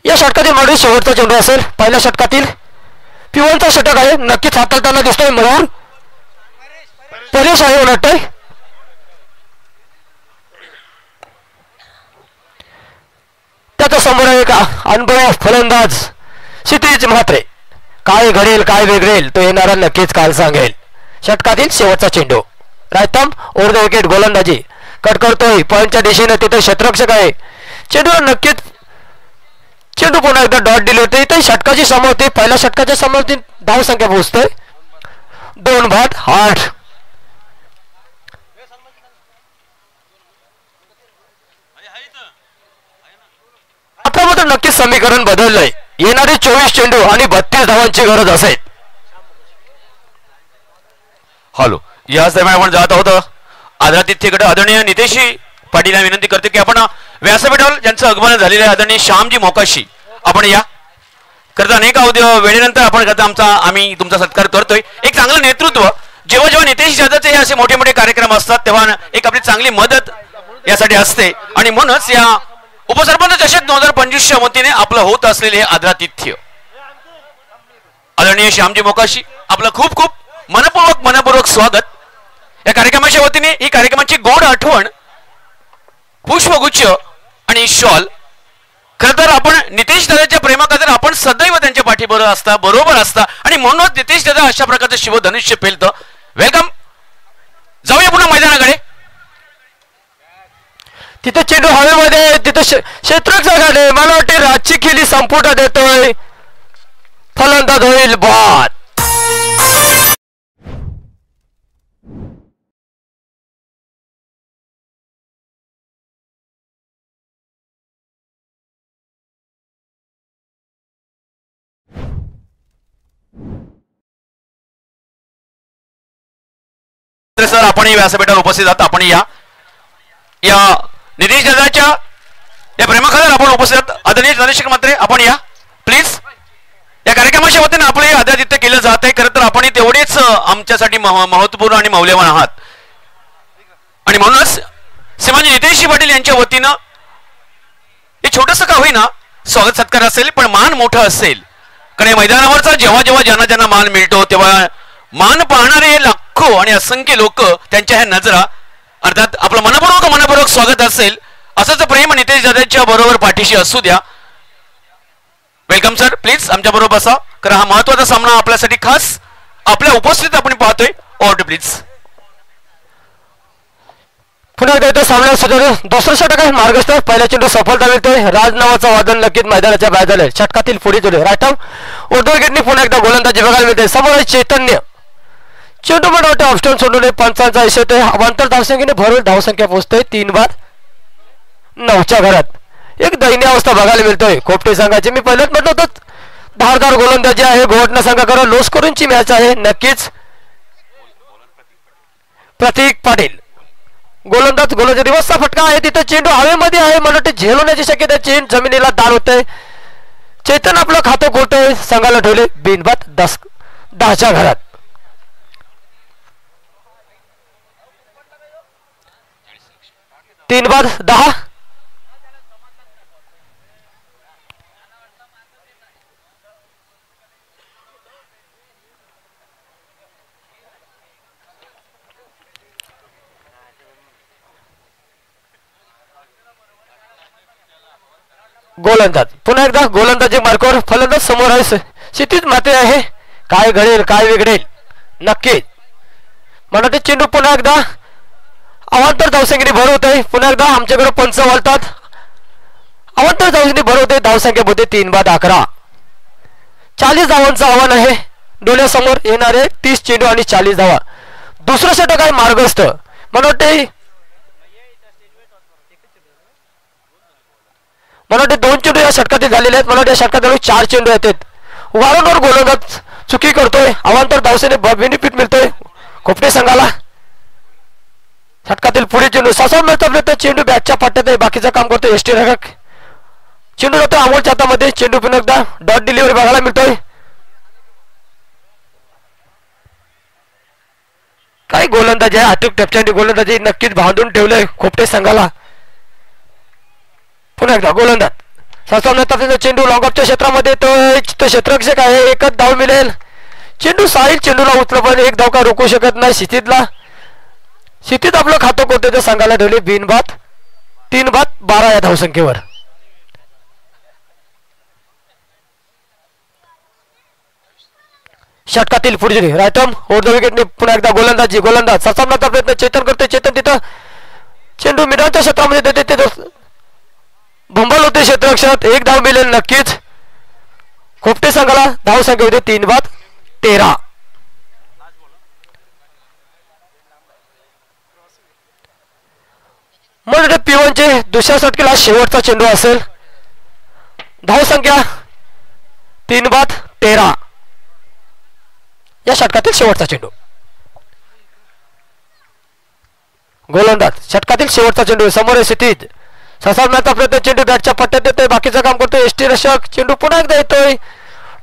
Speaker 3: या षटकातील मागे शेवटचा चेंडू असेल. पहिल्या षटकातील पिवळचा षटक आहे. नक्कीच हाताळताना दिसतोय मयूर. परेश आहे वाटतंय. त्याच्या समोर एक अनुभवी फलंदाज क्षितिज म्हात्रे. काय घडेल काय बिघडेल तो येणारा नक्कीच काल सांगेल. षटकातील शेवटचा चेंडू रायतम ओव्हर द विकेट गोलंदाजी कट करतोय. पॉईंटच्या दिशेने तिथे क्षेत्ररक्षक आहे. चेंडू नक्कीच चेंडू पुन्हा एकदा डॉट दिले होते. इथे षटकाची समाप्ती. पहिल्या षटकाच्या समाप्ती धाव संख्या पोहोचतोय 2-8. आता मात्र नक्कीच समीकरण बदललंय. येणारे 24 चेंडू आणि 32 धावांची गरज असेल.
Speaker 2: हॅलो याच दरम्यान आपण जात आहोत आदरातिथ्यकडे. आदरणीय नितेशजी पाटील विनंती करते की आपण व्यासपीठावर ज्यांचं आगमन झालेलं आहे आदरणीय श्यामजी मोकाशी आपण या करता. अनेक वेळेनंतर आपण करता आम्ही तुमचा सत्कार करतोय. एक चांगलं नेतृत्व जेव्हा जेव्हा नितेश जाधवचे हे असे मोठे मोठे कार्यक्रम असतात तेव्हा एक आपली चांगली मदत यासाठी असते. आणि म्हणूनच या उपसरपंच चषक 2025च्या वतीने आपलं होत असलेले हे आदरातिथ्य आदरणीय श्यामजी मोकाशी आपलं खूप खूप मनपूर्वक स्वागत. या कार्यक्रमाच्या वतीने ही कार्यक्रमाची गोड आठवण पुष्पगुच्छ आणि शॉल. खर तर आपण नितेश दादाच्या प्रेमाखातर आपण सदैव त्यांच्या पाठीबरोबर बरोबर असता आणि म्हणूनच नितेश दादा अशा प्रकारचं शिवधनुष्य पेलतं. वेलकम. जाऊया पुन्हा मैदानाकडे.
Speaker 3: तिथे चेंडू हवेमध्ये. तिथे क्षेत्ररक्षक आहे. मला वाटते राजची खेळी संपुटा देतोय. फलंदाज होईल बाद.
Speaker 2: सर आपण व्यासपीठावर उपस्थित आहात. आपण या नितेश दादाच्या या प्रेमाखातर आपण उपस्थित आहात. आदरणीय चंद्रशेखर म्हात्रे आपण या प्लीज. या कार्यक्रमाच्या वतीने आपलं हे आदरातिथ्य केलं जात आहे. खरं तर आपण तेवढेच आमच्यासाठी महत्वपूर्ण आणि मौल्यवान आहात. आणि म्हणूनच श्रीमान नितेशजी पाटील यांच्या वतीनं हे छोटंसं का होईना स्वागत सत्कार असेल पण मान मोठं असेल. कारण या मैदानावरचा जेव्हा जेव्हा ज्यांना मान मिळतो तेव्हा मान पाहणारे लाखो आणि असंख्य लोक त्यांच्या ह्या नजरा अर्थात आपलं मनपूर्वक स्वागत असेल. असंच प्रेम नितेश दादांच्या बरोबर पाठीशी असू द्या. वेलकम सर, प्लीज आमच्या बरोबर बसा, कारण हा महत्वाचा सामना आपल्यासाठी खास आपल्या उपस्थितीत आपण पाहतोय. Order please.
Speaker 3: पुन्हा एकदा इथं सामन्यात सुरू दुसरा षटक आहे मार्गस्थ. पहिल्या चेंडू सफलता मिळते. राज नावाचा वादन नक्कीच मैदानाच्या बाहेर झाले. षटकातील पुढे जोडले राईट आर्म उर्दू विकेटने पुन्हा एकदा गोलंदाजी बघायला मिळते. समोर चैतन्य चेंडू मध्ये वाटतं ऑप्शन सोडून पंचांचा इशे होते. अवांतर धावसंख्येने भरपूर धावसंख्या पोहोचते 3-9च्या घरात. एक दयनीय अवस्था बघायला मिळतोय खोपटे संघाची. मी पहिल्याच म्हटलं होतं धारदार गोलंदाजी आहे. गोवटना संघाकडे लो स्कोरिंगची मॅच आहे. नक्कीच प्रतीक पाटील गोलंदाजी रिवर्सचा फटका आहे. तिथे चेंडू हवेमध्ये आहे. मला वाटतं झेलवण्याची शक्यता. चेंड जमिनीला दार होतंय. चैतन्य आपलं खातं खोलतोय. संघाला ठेवले बिनबाद 10च्या घरात. तीन बाद 10. गोलंदाज पुन्हा एकदा गोलंदाजी मार्कवर फलंदाज समोर आहे. स्थितीत मात्र आहे. काय घडेल काय बिघडेल नक्की. मला ते चेंडू पुन्हा एकदा अवांतर धावसंख्येने भर होत आहे. पुन्हा एकदा आमच्याकडे पंच वळतात. अवांतर धावसंख्येने भर होते. धावसंख्या होते 3-11. 40 धावांचं आव्हान आहे डोळ्यासमोर. येणारे 30 चेंडू आणि 40 धावा. दुसरं षटक आहे मार्गस्थ. मला वाटते 2 चेंडू या षटकातील झालेले आहेत. मला वाटतं या षटकात 4 चेंडू येतात. वारंवार गोलंदाज चुकी करतोय. अवांतर धावसंख्येने बेनिफिट मिळतोय खोपटे संघाला. षटकातील पुढे चेंडू ससा मिळतो. चेंडू बॅटच्या पट्ट्यात आहे. बाकीचं काम करतो एसटी रक्षक. चेंडू जातो अमोलच्या हातामध्ये. चेंडू पुन्हा एकदा डॉट डिलिव्हरी बघायला मिळतोय. काय गोलंदाजी आहे. अटूक टप्प्याने गोलंदाजी नक्कीच बांधून ठेवलंय खोपटे संघाला. पुन्हा एकदा गोलंदाज ससा चेंडू लॉंगऑफच्या क्षेत्रामध्ये तो क्षेत्ररक्षक आहे. एकच धाव मिळेल. चेंडू साईल चेंडूला उचल पण एक धाव का रोखू शकत नाही. स्थितीत आपलं खातं कोणतं ते संघाला ठेवले बिनबाद 3-12 या धावसंख्येवर. षटकातील पुढे रायटम ओढ विकेटने पुन्हा एकदा गोलंदाज ससामनाचा प्रयत्न चेतन करते. चेतन तिथं चेंडू मिडाच्या क्षेत्रामध्ये देते. भंबल होते क्षेत्ररक्षणात. एक धाव मिळेल नक्कीच. खोपटे संघाला धावसंख्या होते 3-13. म्हणजे P1चे दुसऱ्या षटकेला शेवटचा चेंडू असेल. धावसंख्या 3-13 या षटकातील शेवटचा चेंडू. गोलंदाज षटकातील शेवटचा चेंडू समोर स्थितीत ससामनाचा प्रयत्न. चेंडू बॅटच्या पट्ट्यात येतोय. बाकीचं काम करतोय एसटी रक्षक. चेंडू पुन्हा एकदा येतोय.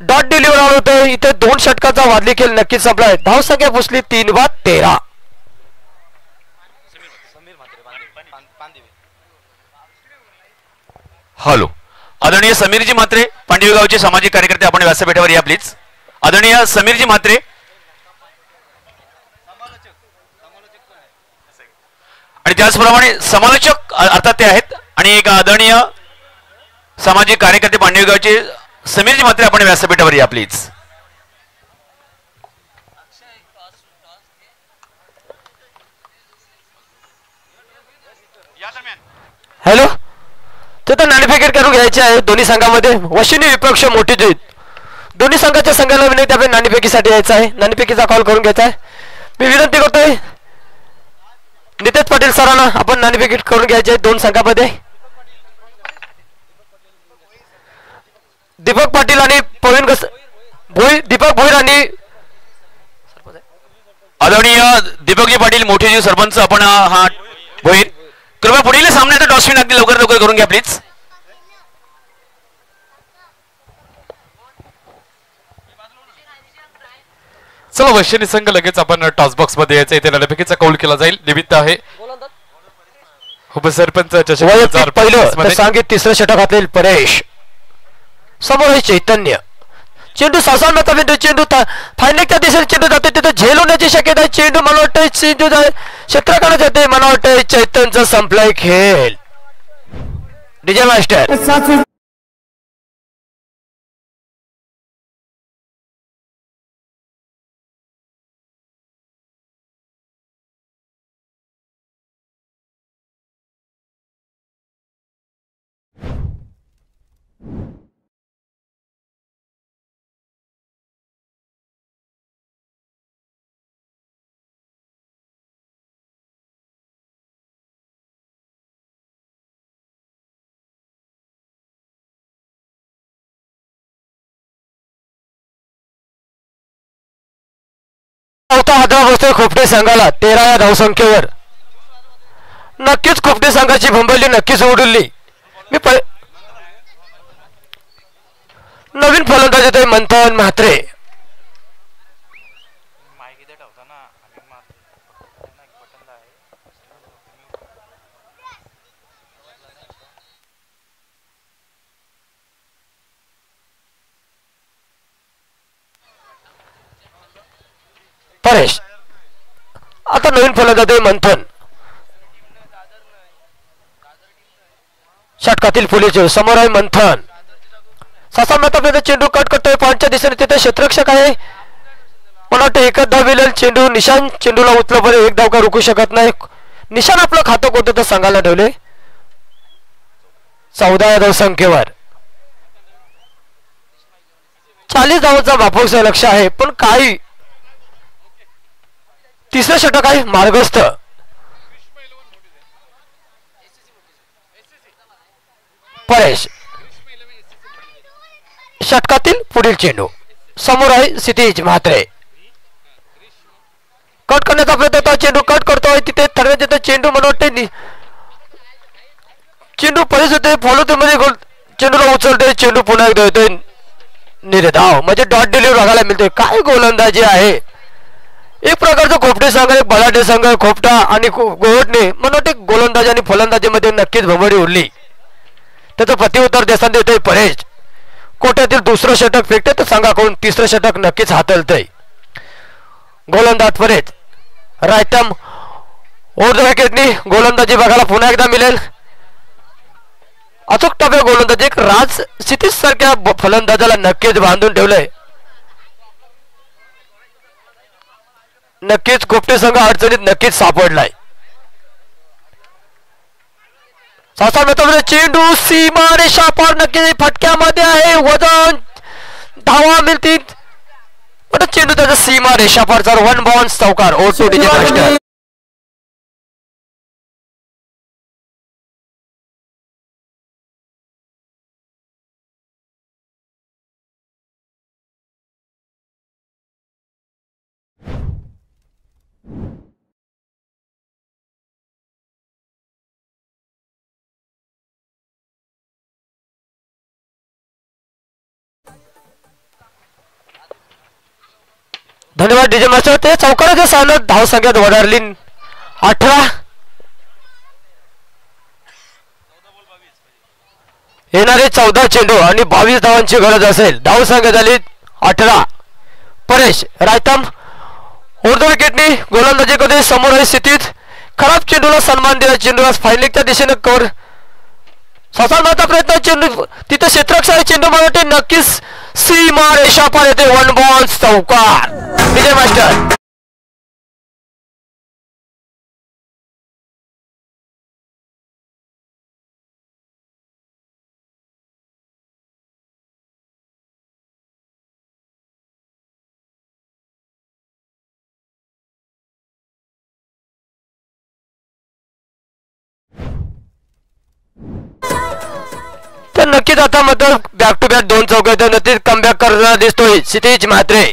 Speaker 3: डॉट डिलिव्हर होतोय. इथे 2 षटकाचा वादली खेळ नक्कीच संपलाय. धावसंख्या पुसली 3-13.
Speaker 2: हॅलो आदरणीय समीरजी म्हात्रे पांडवेगावचे सामाजिक कार्यकर्ते आपण व्यासपीठावर या प्लीज. आदरणीय समीरजी म्हात्रे आणि त्याचप्रमाणे समालोचक अर्थात ते आहेत. आणि एक आदरणीय सामाजिक कार्यकर्ते पांडवेगावचे समीरजी म्हात्रे आपण व्यासपीठावर या प्लीज.
Speaker 3: हॅलो तर नाणेफेक करून घ्यायचे आहे दोन्ही संघामध्ये. वशिनी विपक्ष मोठी जीत. दोन्ही संघाच्या संघाला विनंती आपण नाणेफेकीसाठी यायचं आहे. नाणेफेकीचा कॉल करून घ्यायचा आहे. मी विनंती करतोय नितेश पाटील सरांना आपण नाणेफेकी करून घ्यायचे आहे 2 संघामध्ये. दीपक पाटील आणि दीपक भोईर आणि
Speaker 2: आदरणीय दीपकजी पाटील मोठे जीव सरपंच आपण हा भोईर कृपया पुढील सामन्याचा डॉसविन अगदी लवकर करून घ्या प्लीज.
Speaker 1: चला वशिनी संघ लगेच आपण टॉस बॉक्स मध्ये यायचं. इथे नाणेफेकीचा कौल केला जाईल. निमित्त आहे उपसरपंच
Speaker 3: पहिलं सांगित. तिसरं षटक घातलेल परेश. समोर आहे चैतन्य. चेंडू सासामनाचा बिंदू. चेंडू फायनलच्या दिशेने चेंडू जाते. तिथे झेल होण्याची शक्यता आहे. चेंडू मला वाटतं चेंडू क्षेत्रकाला जाते. मला वाटतं चैतन्यचा संपलाय खेळ. डीजे मास्टर हादरा बसतोय खोपटे संघाला 13 या धावसंख्येवर. नक्कीच खोपटे संघाची भंबली नक्कीच उडली. मी नवीन फलंदाज येतोय मंथन म्हात्रे. परेश आता नवीन फलंदाज मंथन. षटकातील पुढील समोर आहे मंथन. सासा मेहता चेंडू कट करतोय पॉईंटच्या दिशेने. तिथे क्षेत्ररक्षक आहे. मला वाटतं एकच धाव मिळेल. चेंडू निशान चेंडूला उचलपर्यंत एक धाव का रोखू शकत नाही. निशान आपलं खातं कोणतं तर सांगायला ठेवले. 14 या धावसंख्येवर 40 धावांचा बापूस लक्ष आहे. पण काही तिसरं षटक आहे मार्गस्थ. परेश षटकातील पुढील चेंडू समोर आहे क्षितिज म्हात्रे. कट करण्याचा प्रयत्न. चेंडू कट करतोय. तिथे थर्ड तिथे चेंडू मला वाटते चेंडू परेश होते. फॉलो मध्ये चेंडूला उचलतोय. चेंडू पुन्हा एकदा येतोय निर्धाव म्हणजे डॉट डिलिव्हर बघायला मिळतोय. काय गोलंदाजी आहे. एक प्रकारचा खोपटे संघ एक बलाढ्य संघ खोपटा आणि गोहटणे मला वाटते गोलंदाजी आणि फलंदाजीमध्ये नक्कीच भंबडी उडली. त्याचं प्रत्युत्तर देताना देतोय परेश. कोट्यातील दुसरं षटक फेकते तर संघाकडून तिसरं षटक नक्कीच हातलतंय. गोलंदाज परेश रायटम ओव्हर द विकेटनी गोलंदाजी बघायला पुन्हा एकदा मिळेल. अचूक टप्प्या गोलंदाजी एक राज क्षितिज सारख्या फलंदाजाला नक्कीच बांधून ठेवलंय. नक्कीच खोपटे संघ अडचणीत नक्कीच सापडलाय. सासा मेहता चेंडू सीमा रेषा पार नक्की फटक्यामध्ये आहे. वजन धावा मिळतील पण चेंडू त्याचा सीमा रेषा पार. 1 बाउंस चौकार. O2 DJ master. धन्यवाद डीजे मास्टर. ते चौकाराच्या सामन्यात धाव संख्यात वडारली 18. येणारे 14 चेंडू आणि 22 धावांची गरज असेल. धाव संख्या झाली 18. परेश रायतम उर्दू विकेटनी गोलंदाजी कधी समोर आहे स्थितीत. खराब चेंडूला सन्मान दिला. चेंडूला फायनलच्या दिशेने कव्हर सासांचा प्रयत्न. चेंडू तिथे क्षेत्ररक्षक आहे. चेंडू मला नक्कीच सीमा रेषा पार येते. 1 बाउंस चौकार. DJ master. तर नक्कीच आता मात्र बॅक टू बॅक 2 चौकार नक्कीच कमबॅक करताना दिसतोय क्षितिज म्हात्रे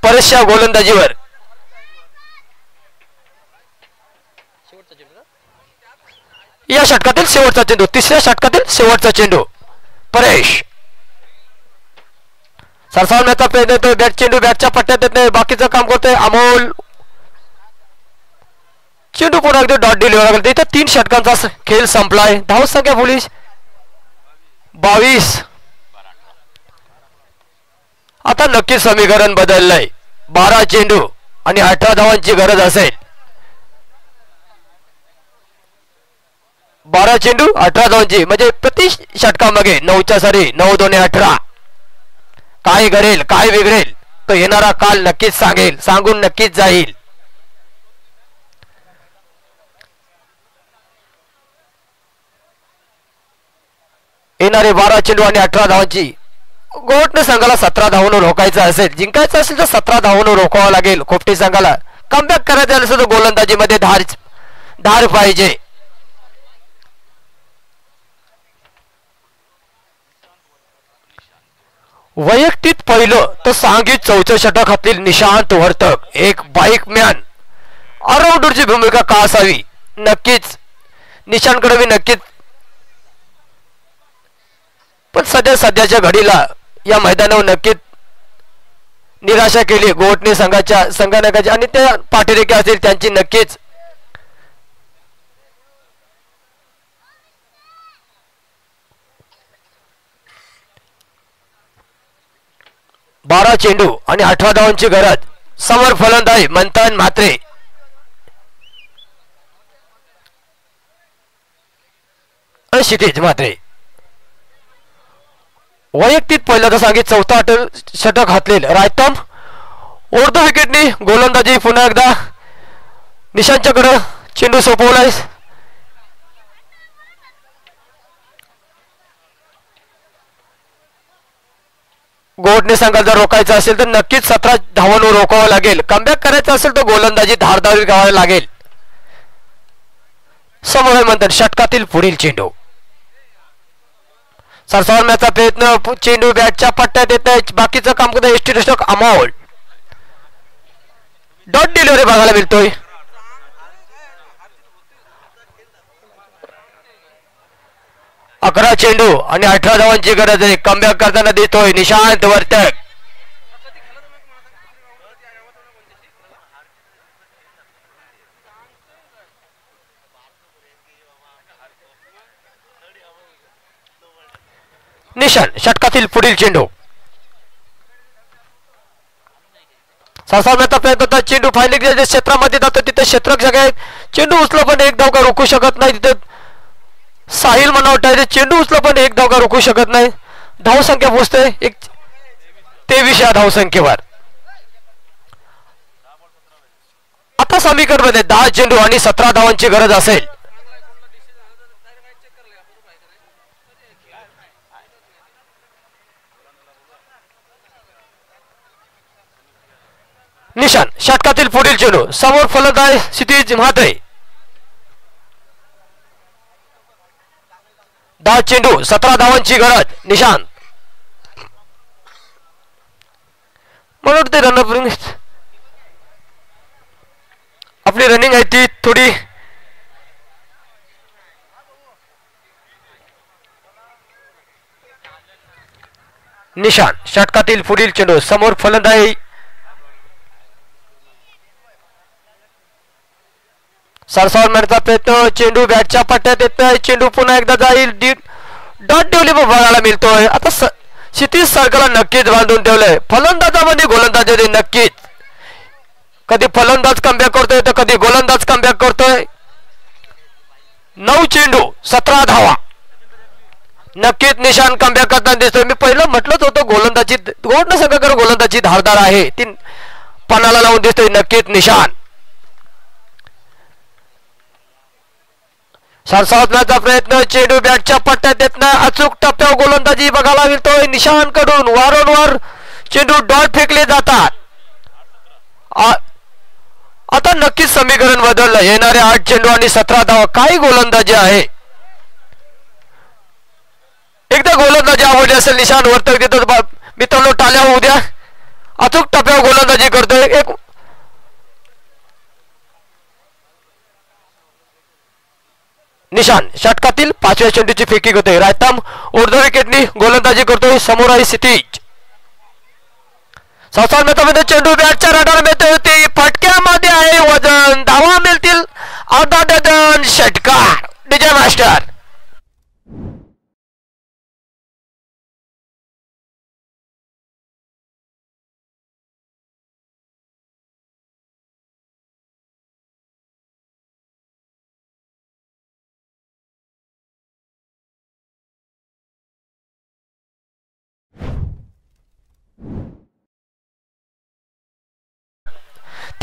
Speaker 3: परेशच्या गोलंदाजीवर. या षटकातील शेवटचा चेंडू. तिसऱ्या षटकातील शेवटचा चेंडू. परेश सरसावण्याचा प्रयत्न येतोय. बॅट चेंडू बॅटच्या पट्ट्यात येत नाही. बाकीचं काम करतोय अमोल. चेंडू पुन्हा अगदी डॉट डिलिव्हर करते. इथे 3 षटकांचा खेळ संपलाय. धाव संख्या पोलीस 22. आता नक्कीच समीकरण बदललंय. 12 चेंडू आणि 18 धावांची गरज असेल. 12 चेंडू 18 धावांची, म्हणजे प्रति षटकामागे 9च्या सारी 9 2 18. काय घडेल काय बिघडेल तो येणारा काल नक्कीच सांगेल, सांगून नक्कीच जाईल. येणारे 12 चेंडू आणि 18 धावांची. गोटने संघाला 17 धावांवर रोखायचं असेल, जिंकायचं असेल तर 17 धावांवर रोखावं लागेल. खोपटी संघाला कमबॅक करायचं असेल तर गोलंदाजीमध्ये धार पाहिजे. वैयक्तिक पहिलं तर सांघिक चौथं षटक हातील निशांत वर्तक, एक बाईकमॅन ऑलराऊंडरची भूमिका का असावी. नक्कीच निशांतकडे मी नक्कीच, पण सध्याच्या घडीला या मैदानावर नक्कीच निराशा केली गोटणे संघाच्या संघानकाची, आणि त्या पाठीरेखे असतील त्यांची नक्कीच. बारा चेंडू आणि 18 धावांची गरज. समोर फलंदाज मंथन म्हात्रे. क्षितिज म्हात्रे. वैयक्तिक पहिला तर सांगित चौथा षटक हातलेल रायतम अर्ध विकेटनी गोलंदाजी. पुन्हा एकदा निशांतच्याकडे चेंडू सोपवलाय. गोटने संघाला जर रोखायचं असेल तर नक्कीच 17 धावांवर रोखावं लागेल. कमबॅक करायचं असेल तर गोलंदाजी धारदार करावी लागेल. समोर म्हणतात षटकातील पुढील चेंडू. सरसावण्याचा प्रयत्न, चेंडू बॅटच्या पट्ट्यात येत नाही. बाकीचं काम करत यष्टीरक्षक अमोल. डॉट डिलिव्हरी बघायला मिळतोय. अकरा चेंडू आणि 18 धावांची गरज आहे. कमबॅक करताना दिसतोय निशांत वर्तक. निशांत षटकातील पुढील चेंडू. सासावण्याचा प्रयत्न होता. चेंडू फायनल क्षेत्रामध्ये जातो तिथे क्षेत्रक जगाय. चेंडू उचला पण एक धाव का रोखू शकत नाही. तिथे साहिल म्हणा वाटतं चेंडू उचला पण एक धाव का रोखू शकत नाही. धावसंख्या पोहोचते 23 या धावसंख्येवर. आता समीकरण मध्ये 10 चेंडू आणि 17 धावांची गरज असेल. निशान षटकातील पुढील चेंडू. समोर फलंदाज क्षितिज म्हात्रे. 10 चेंडू 17 धावांची गरज. निशांत म्हणून ते रन आपली रनिंग आहे ती थोडी निशांत षटकातील पुढील चेंडू. समोर फलंदाज सरसावर मारण्याचा प्रयत्न. चेंडू बॅटच्या पट्ट्यात येत नाही. चेंडू पुन्हा एकदा जाईल. डॉट ठेवली बघायला मिळतोय. आता क्षितिज सर्कलला नक्कीच बांधून ठेवलंय. फलंदाजामध्ये गोलंदाजामध्ये नक्कीच कधी फलंदाज कमबॅक करतोय तर कधी गोलंदाज कमबॅक करतोय. 9 चेंडू 17 धावा. नक्कीच निशान कमबॅक करताना दिसतोय. मी पहिलं म्हटलंच होतं गोलंदाजी गोड सगळं गोलंदाजी धारदार आहे. ती पणाला लावून दिसतोय नक्कीच निशान. सरसावण्याचा प्रयत्न. चेंडू बॅटच्या पट्ट्यात येत नाही. अचूक टप्प्यावर गोलंदाजी बघायला मिळतोय निशान कडून. वारंवार चेंडू डॉट फेकले जातात. आता नक्कीच समीकरण बदललं. येणारे 8 चेंडू आणि 17 धावा. काही गोलंदाजी आहे. एकदा गोलंदाजी आवडली असेल निशान वर्तक देतो. मित्रांनो टाळ्या होऊ द्या. अचूक टप्प्यावर गोलंदाजी करतोय. एक निशान षटकातील 5व्या चेंडूची फेकी होते. रायतम उर्ध्व विकेटनी गोलंदाजी करतोय. समोर आहे क्षितिज. मध्ये चेंडू बॅटच्या रडार मिळते होती. फटक्यामध्ये आहे वजन. धावा मिळतील अर्धा डझन. षटकार डीजे मास्टर.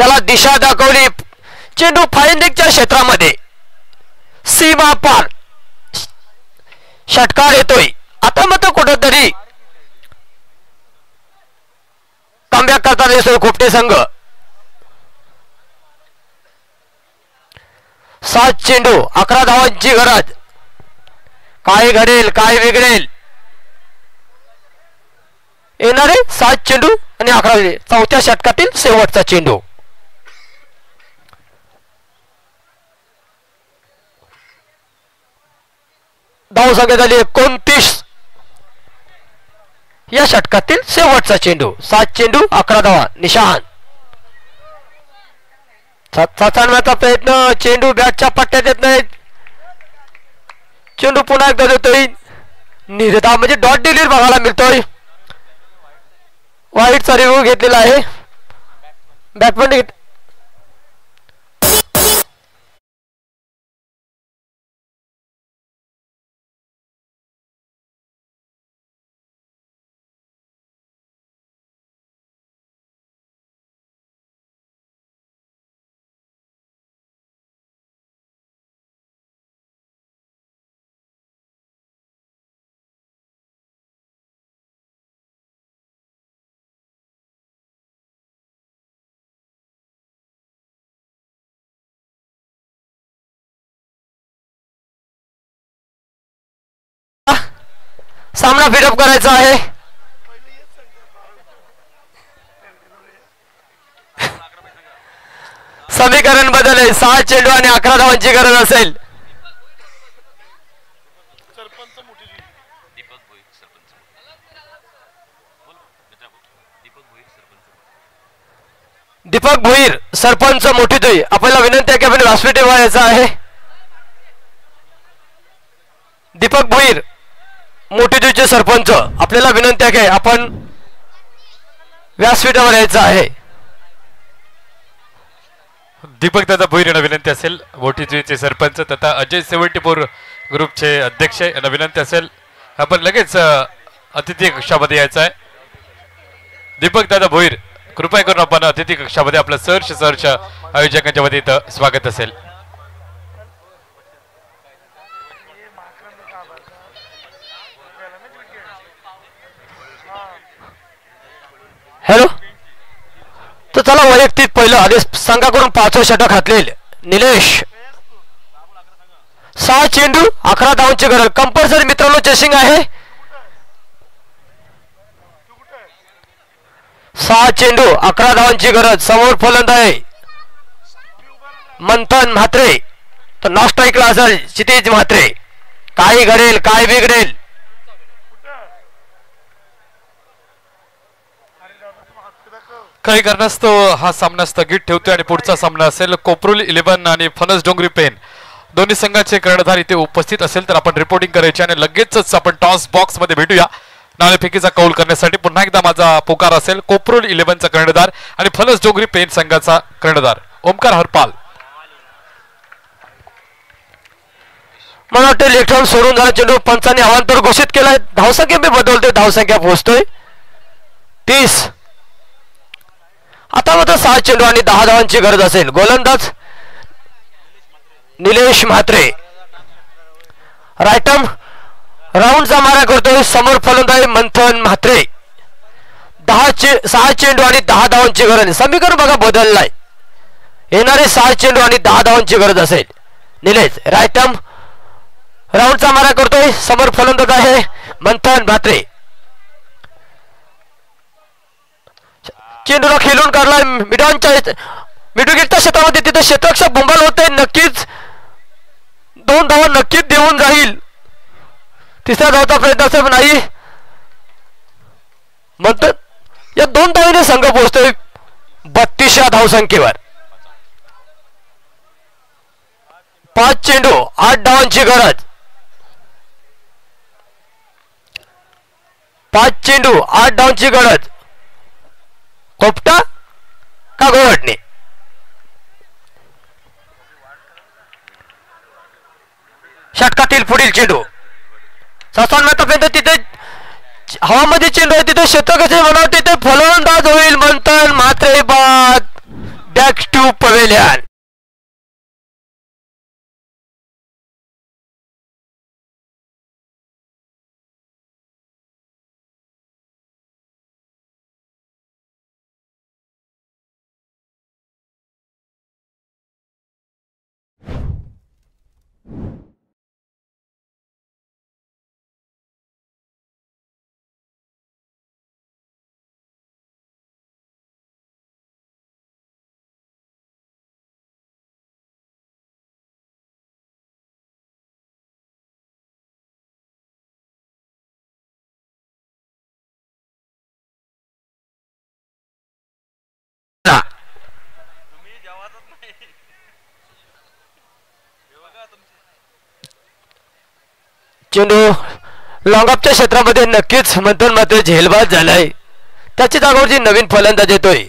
Speaker 3: त्याला दिशा दाखवली. चेंडू फायरिंगच्या क्षेत्रामध्ये सीमा पार षटकार येतोय. आता मात्र कुठंतरी कमबॅक करताना दिसतोय खोपटे संघ. 7 चेंडू 11 धावांची गरज. काय घडेल काय बिघडेल. येणारे 7 चेंडू आणि 11 चौथ्या षटकातील शेवटचा चेंडू. धाव संख्या झाली 29. या षटकातील शेवटचा चेंडू. 7 चेंडू 11 धावा. निशांत चाचण्याचा प्रयत्न. चेंडू बॅटच्या पट्ट्यात येत नाहीत. चेंडू पुन्हा एकदा देतोय. निर्धाव म्हणजे डॉट डिलीट बघायला मिळतोय. वाईटचा रिव्ह्यू घेतलेला आहे. बॅटमॅन सामना फिरअप करायचा आहे. समीकरण बदल 6 चेंडू आणि 11 धावांची गरज असेल. दीपक भोईर सरपंच मोठीतोई आपल्याला विनंती आहे की आपण व्यासपीठावर व्हायचं आहे. दीपक भोईर मोठीतोईचे सरपंच आपल्याला विनंती आहे की आपण व्यासपीठावर यायचं आहे.
Speaker 1: दीपक दादा भोईर यांना विनंती असेल. मोठीतोईचे सरपंच तथा अजय 74 ग्रुपचे अध्यक्ष यांना विनंती असेल आपण लगेच अतिथी कक्षामध्ये यायचं आहे. दीपक दादा भोईर कृपया करून आपण अतिथी कक्षामध्ये आपलं सहर्ष आयोजकांच्या वतीनं स्वागत असेल.
Speaker 3: हॅलो. तर चला वैयक्तिक पहिलं आदेश संघाकडून 5 षटक घातलेले निलेश. 6 चेंडू 11 धावांची गरज. कंपल्सरी मित्रांनो चेसिंग आहे. 6 चेंडू 11 धावांची गरज. समोर फलंदाज मंथन म्हात्रे तर नॉन स्ट्राईकला असेल क्षितिज म्हात्रे. काय घडेल काय बिघडेल.
Speaker 1: काही कारणास्तव हा सामना स्थगित ठेवतोय आणि पुढचा सामना असेल कोपरुल 11 आणि फणस डोंगरी पेन दोन्ही संघाचे कर्णधार इथे उपस्थित असेल तर आपण रिपोर्टिंग करायची आणि लगेचच आपण टॉस बॉक्स मध्ये भेटूया. नाणेफेकीचा कौल करण्यासाठी पुन्हा एकदा माझा पुकार असेल. कोपरुल 11चा कर्णधार आणि फणस डोंगरी पेन संघाचा कर्णधार ओमकार हरपाल.
Speaker 3: मला वाटतं इलेक्ट्रॉन सोडून झाला चेंडू. पंचांनी अवांतर घोषित केलाय. धावसंख्या मी बदलतोय. धावसंख्या पोहोचतोय 30. आता मात्र 6 चेंडू आणि 10 धावांची गरज असेल. गोलंदाज निलेश म्हात्रे रायटम राऊंडचा मारा करतोय. समोर फलंदाज मंथन म्हात्रे. 6 चेंडू आणि 10 धावांची गरज. समीकरण बघा बदललाय. येणारे 6 चेंडू आणि 10 धावांची गरज असेल. निलेश रायटम राऊंडचा मारा करतोय. समोर फलंदाज आहे मंथन म्हात्रे. चेंडूला खेळून काढला मिडविकेटच्या क्षेत्रामध्ये. तिथे क्षेत्ररक्षक बुंबाल होते. नक्कीच 2 धावा नक्कीच देऊन जाईल. तिसऱ्या धावचा प्रयत्न असेल नाही म्हणतात. या 2 धावेने संघ पोहोचतोय 32 धावसंख्येवर. 5 चेंडू 8 धावांची गरज. 5 चेंडू 8 धावांची गरज. कोपटा का गोवटणे. षटकातील पुढील चेंडू 7 मीटरपर्यंत तिथे हवामध्ये चेंडू आहे. तिथे क्षेत्र कसे बनवते ते फलंदाज होईल मंथन म्हात्रे. बाद बॅक न्यू पवेलियन. चेंडू लॉंगअपच्या क्षेत्रामध्ये नक्कीच मंथन मात्र झेलबाद झालाय. त्याची जागेवरची नवीन फलंदाज येतोय.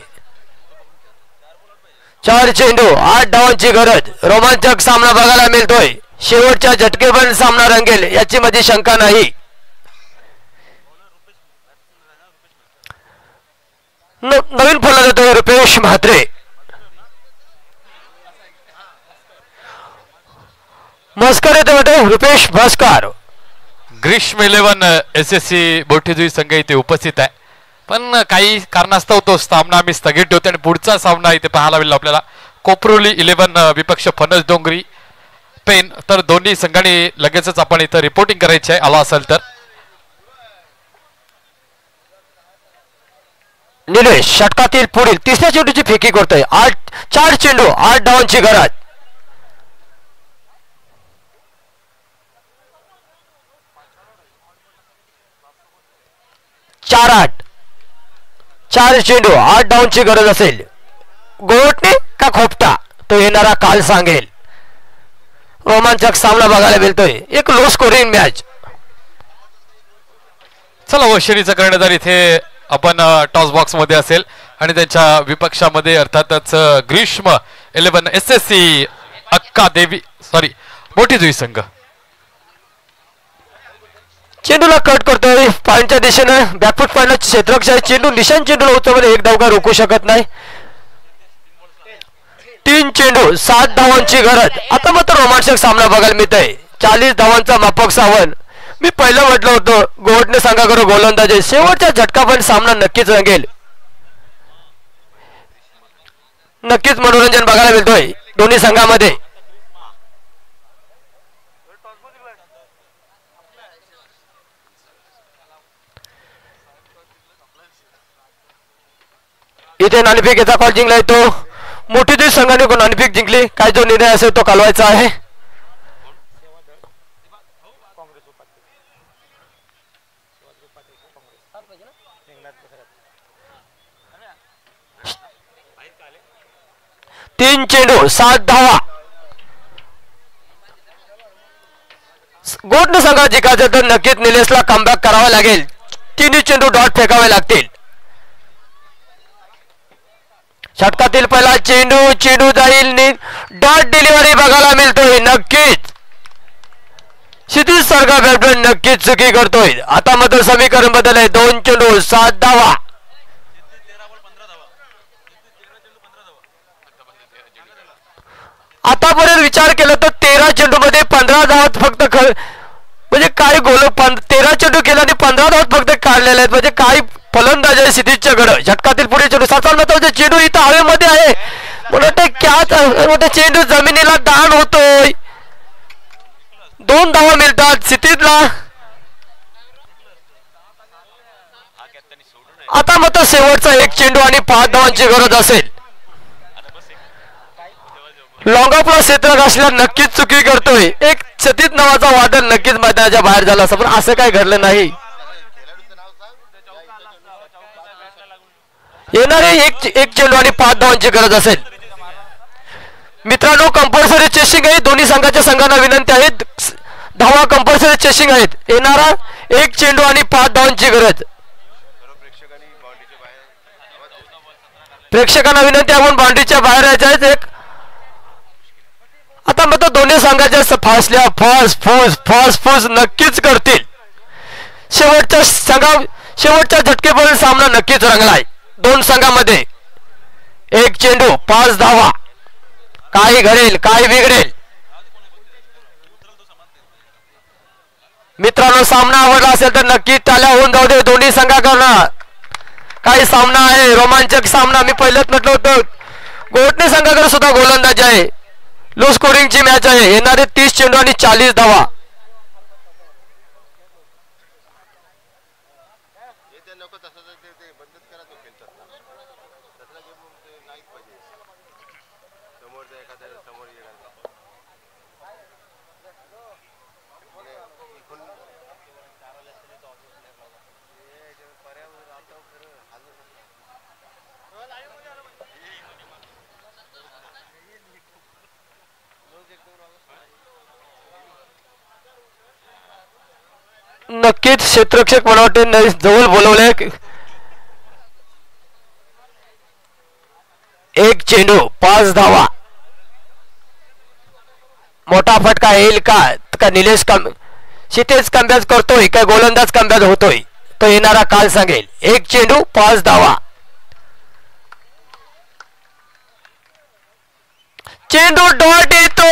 Speaker 3: 4 चेंडू 8 धावांची गरज. रोमांचक सामना बघायला मिळतोय. शेवटच्या झटकेबंद सामना रंगेल याची माझी शंका नाही. नवीन फलंदाज येतोय रुपेश म्हात्रे. मस्कर येतो वाटतं रुपेश भास्कर.
Speaker 1: ग्रीष्म 11 SSC बोठेजुई संघ इथे उपस्थित आहे, पण काही कारणास्तव तो सामना आम्ही स्थगित ठेवतो आणि पुढचा सामना इथे पाहायला मिळाला आपल्याला. कोपरोली 11 विपक्ष फणस डोंगरी पेन. तर दोन्ही संघांनी लगेचच आपण इथं रिपोर्टिंग करायची आहे आला असेल तर.
Speaker 3: निलेश षटकातील पुढील तिसऱ्या चेंडूची फेकी करतोय. 4 चेंडू 8 धावांची गरज. 4 चेंडू 8 धावांची गरज असेल. गोटणे का खोपटा तो येणारा काल सांगेल. रोमांचक सामना बघायला मिळतोय. एक लो स्कोरिंग मॅच.
Speaker 1: चला वशिरीचा कर्णधार इथे आपण टॉस बॉक्स मध्ये असेल आणि त्यांच्या विपक्षामध्ये अर्थातच ग्रीष्म 11 SSC अक्का देवी बोठेजुई संघ.
Speaker 3: चेंडूला कट करतोय पॉइंटच्या दिशेनं. बॅकफुट पॉइंटला क्षेत्ररक्षक चेंडू निशांत चेंडूला उचलमध्ये एक धाव का रोखू शकत नाही. 3 चेंडू 7 धावांची गरज. आता मात्र रोमांचक सामना बघायला मिळतोय. 40 धावांचा माफक सावण. मी पहिलं म्हटलं होतं गोटणे संघाकडे गोलंदाजी. शेवटच्या झटका पण सामना नक्कीच रंगेल. नक्कीच मनोरंजन बघायला मिळतोय दोन्ही संघामध्ये. इथे नाणेफेकीचा कॉल जिंकला तो मोठीजुई संघाने नाणेफेक जिंकली. काय जो निर्णय असेल तो कालवायचा आहे. तीन चेंडू 7 धावा. गोटणे संघात जिंकायचं तर नक्कीच निलेशला कमबॅक करावा लागेल. 3 चेंडू डॉट फेकावे लागतील. षटकातील पहिला चेंडू जाईल. डॉट डिलिव्हरी बघायला मिळतोय. नक्कीच क्षितिज सारखा बॅट्समॅन नक्कीच चुकी करतोय. आता मात्र समीकरण बदलले. 2 चेंडू 7 धावा. आतापर्यंत विचार केला तर 13 चेंडू मध्ये 15 धावा फक्त म्हणजे काय गोल. 13 चेंडू केला आणि 15 धावा फक्त काढलेले आहेत. म्हणजे काय फलंदाज आहे क्षितिजच्या गड. झटकातील पुढे चेंडू 7 चेंडू इथं हवेमध्ये आहे. मोठे चेंडू जमिनीला दान होतोय. 2 धावा मिळतात क्षितिजला. आता मात्र शेवटचा 1 चेंडू आणि 5 धावांची गरज असेल. लॉंगॉपला क्षेत्र असल्या नक्कीच चुकी करतोय. एक क्षितिज नावाचा वादळ नक्कीच मैदानाच्या बाहेर झाला असं, पण असं काय घडलं नाही. येणारे एक चेंडू आणि 5 धावांची गरज असेल. मित्रांनो कंपल्सरी चेसिंग आहे. दोन्ही संघांना विनंती आहे. धावा कंपल्सरी चेसिंग आहेत. येणारा 1 चेंडू आणि 5 धावांची गरज. प्रेक्षकांना विनंती आपण बाउंड्रीच्या बाहेर यायचं आहे. आता मात्र दोन्ही संघाच्या फासल्या फॉस नक्कीच करतील. शेवटच्या झटकेपर्यंत सामना नक्कीच रंगलाय. 2 संघामध्ये 1 चेंडू 5 धावा. काय घडेल काय बिघडेल. मित्रांनो सामना आवडला असेल तर नक्की टाळ्या होऊन जाऊ दे दोन्ही संघाकडनं. काही सामना आहे रोमांचक सामना. मी पहिलेच म्हटलं होतं गोटणे संघाकडे सुद्धा गोलंदाज आहे. लो स्कोरिंगची मॅच आहे. येणारे 30 चेंडू आणि 40 धावा. नक्कीच क्षेत्ररक्षक मला वाटते जवळ बोलवले. एक चेंडू 5 धावा. मोठा फटका येईल का निलेश क्षितेज कमबॅक करतोय काय गोलंदाज कमबॅक होतोय तो येणारा काल सांगेल. एक चेंडू 5 धावा. चेंडू डॉट येतो.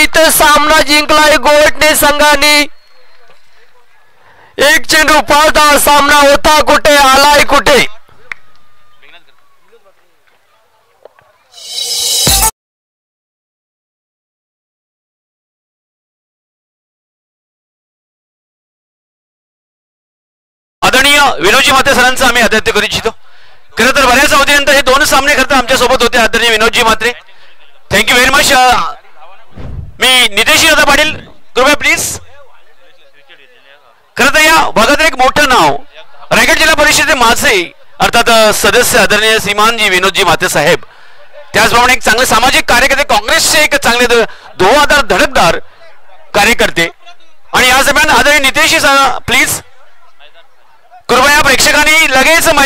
Speaker 3: इथं सामना जिंकलाय गोटणे संघाने. एक चेंडू 5 धावा. सामना होता कुठे आलाय कुठे.
Speaker 2: आदरणीय विनोदजी म्हात्रे सरांचं आम्ही आदरातिथ्य करू इच्छितो. खरं तर बऱ्याच अवधीनंतर हे 2 सामने करता आमच्या सोबत होते आदरणीय Vinodji Mhatre. Thank you very much. मी नितेश दादा पाटील कृपया प्लीज. खरं तर या भागात एक मोठं नाव रायगड जिल्हा परिषदेचे माझे अर्थात सदस्य आदरणीय श्रीमानजी विनोदजी म्हात्रे साहेब. त्याचप्रमाणे एक चांगले सामाजिक कार्यकर्ते काँग्रेसचे एक चांगले धोआधार धडकदार कार्यकर्ते. आणि या दरम्यान आदरणीय नितेश प्लीज कृपया प्रेक्षकांनी लगेच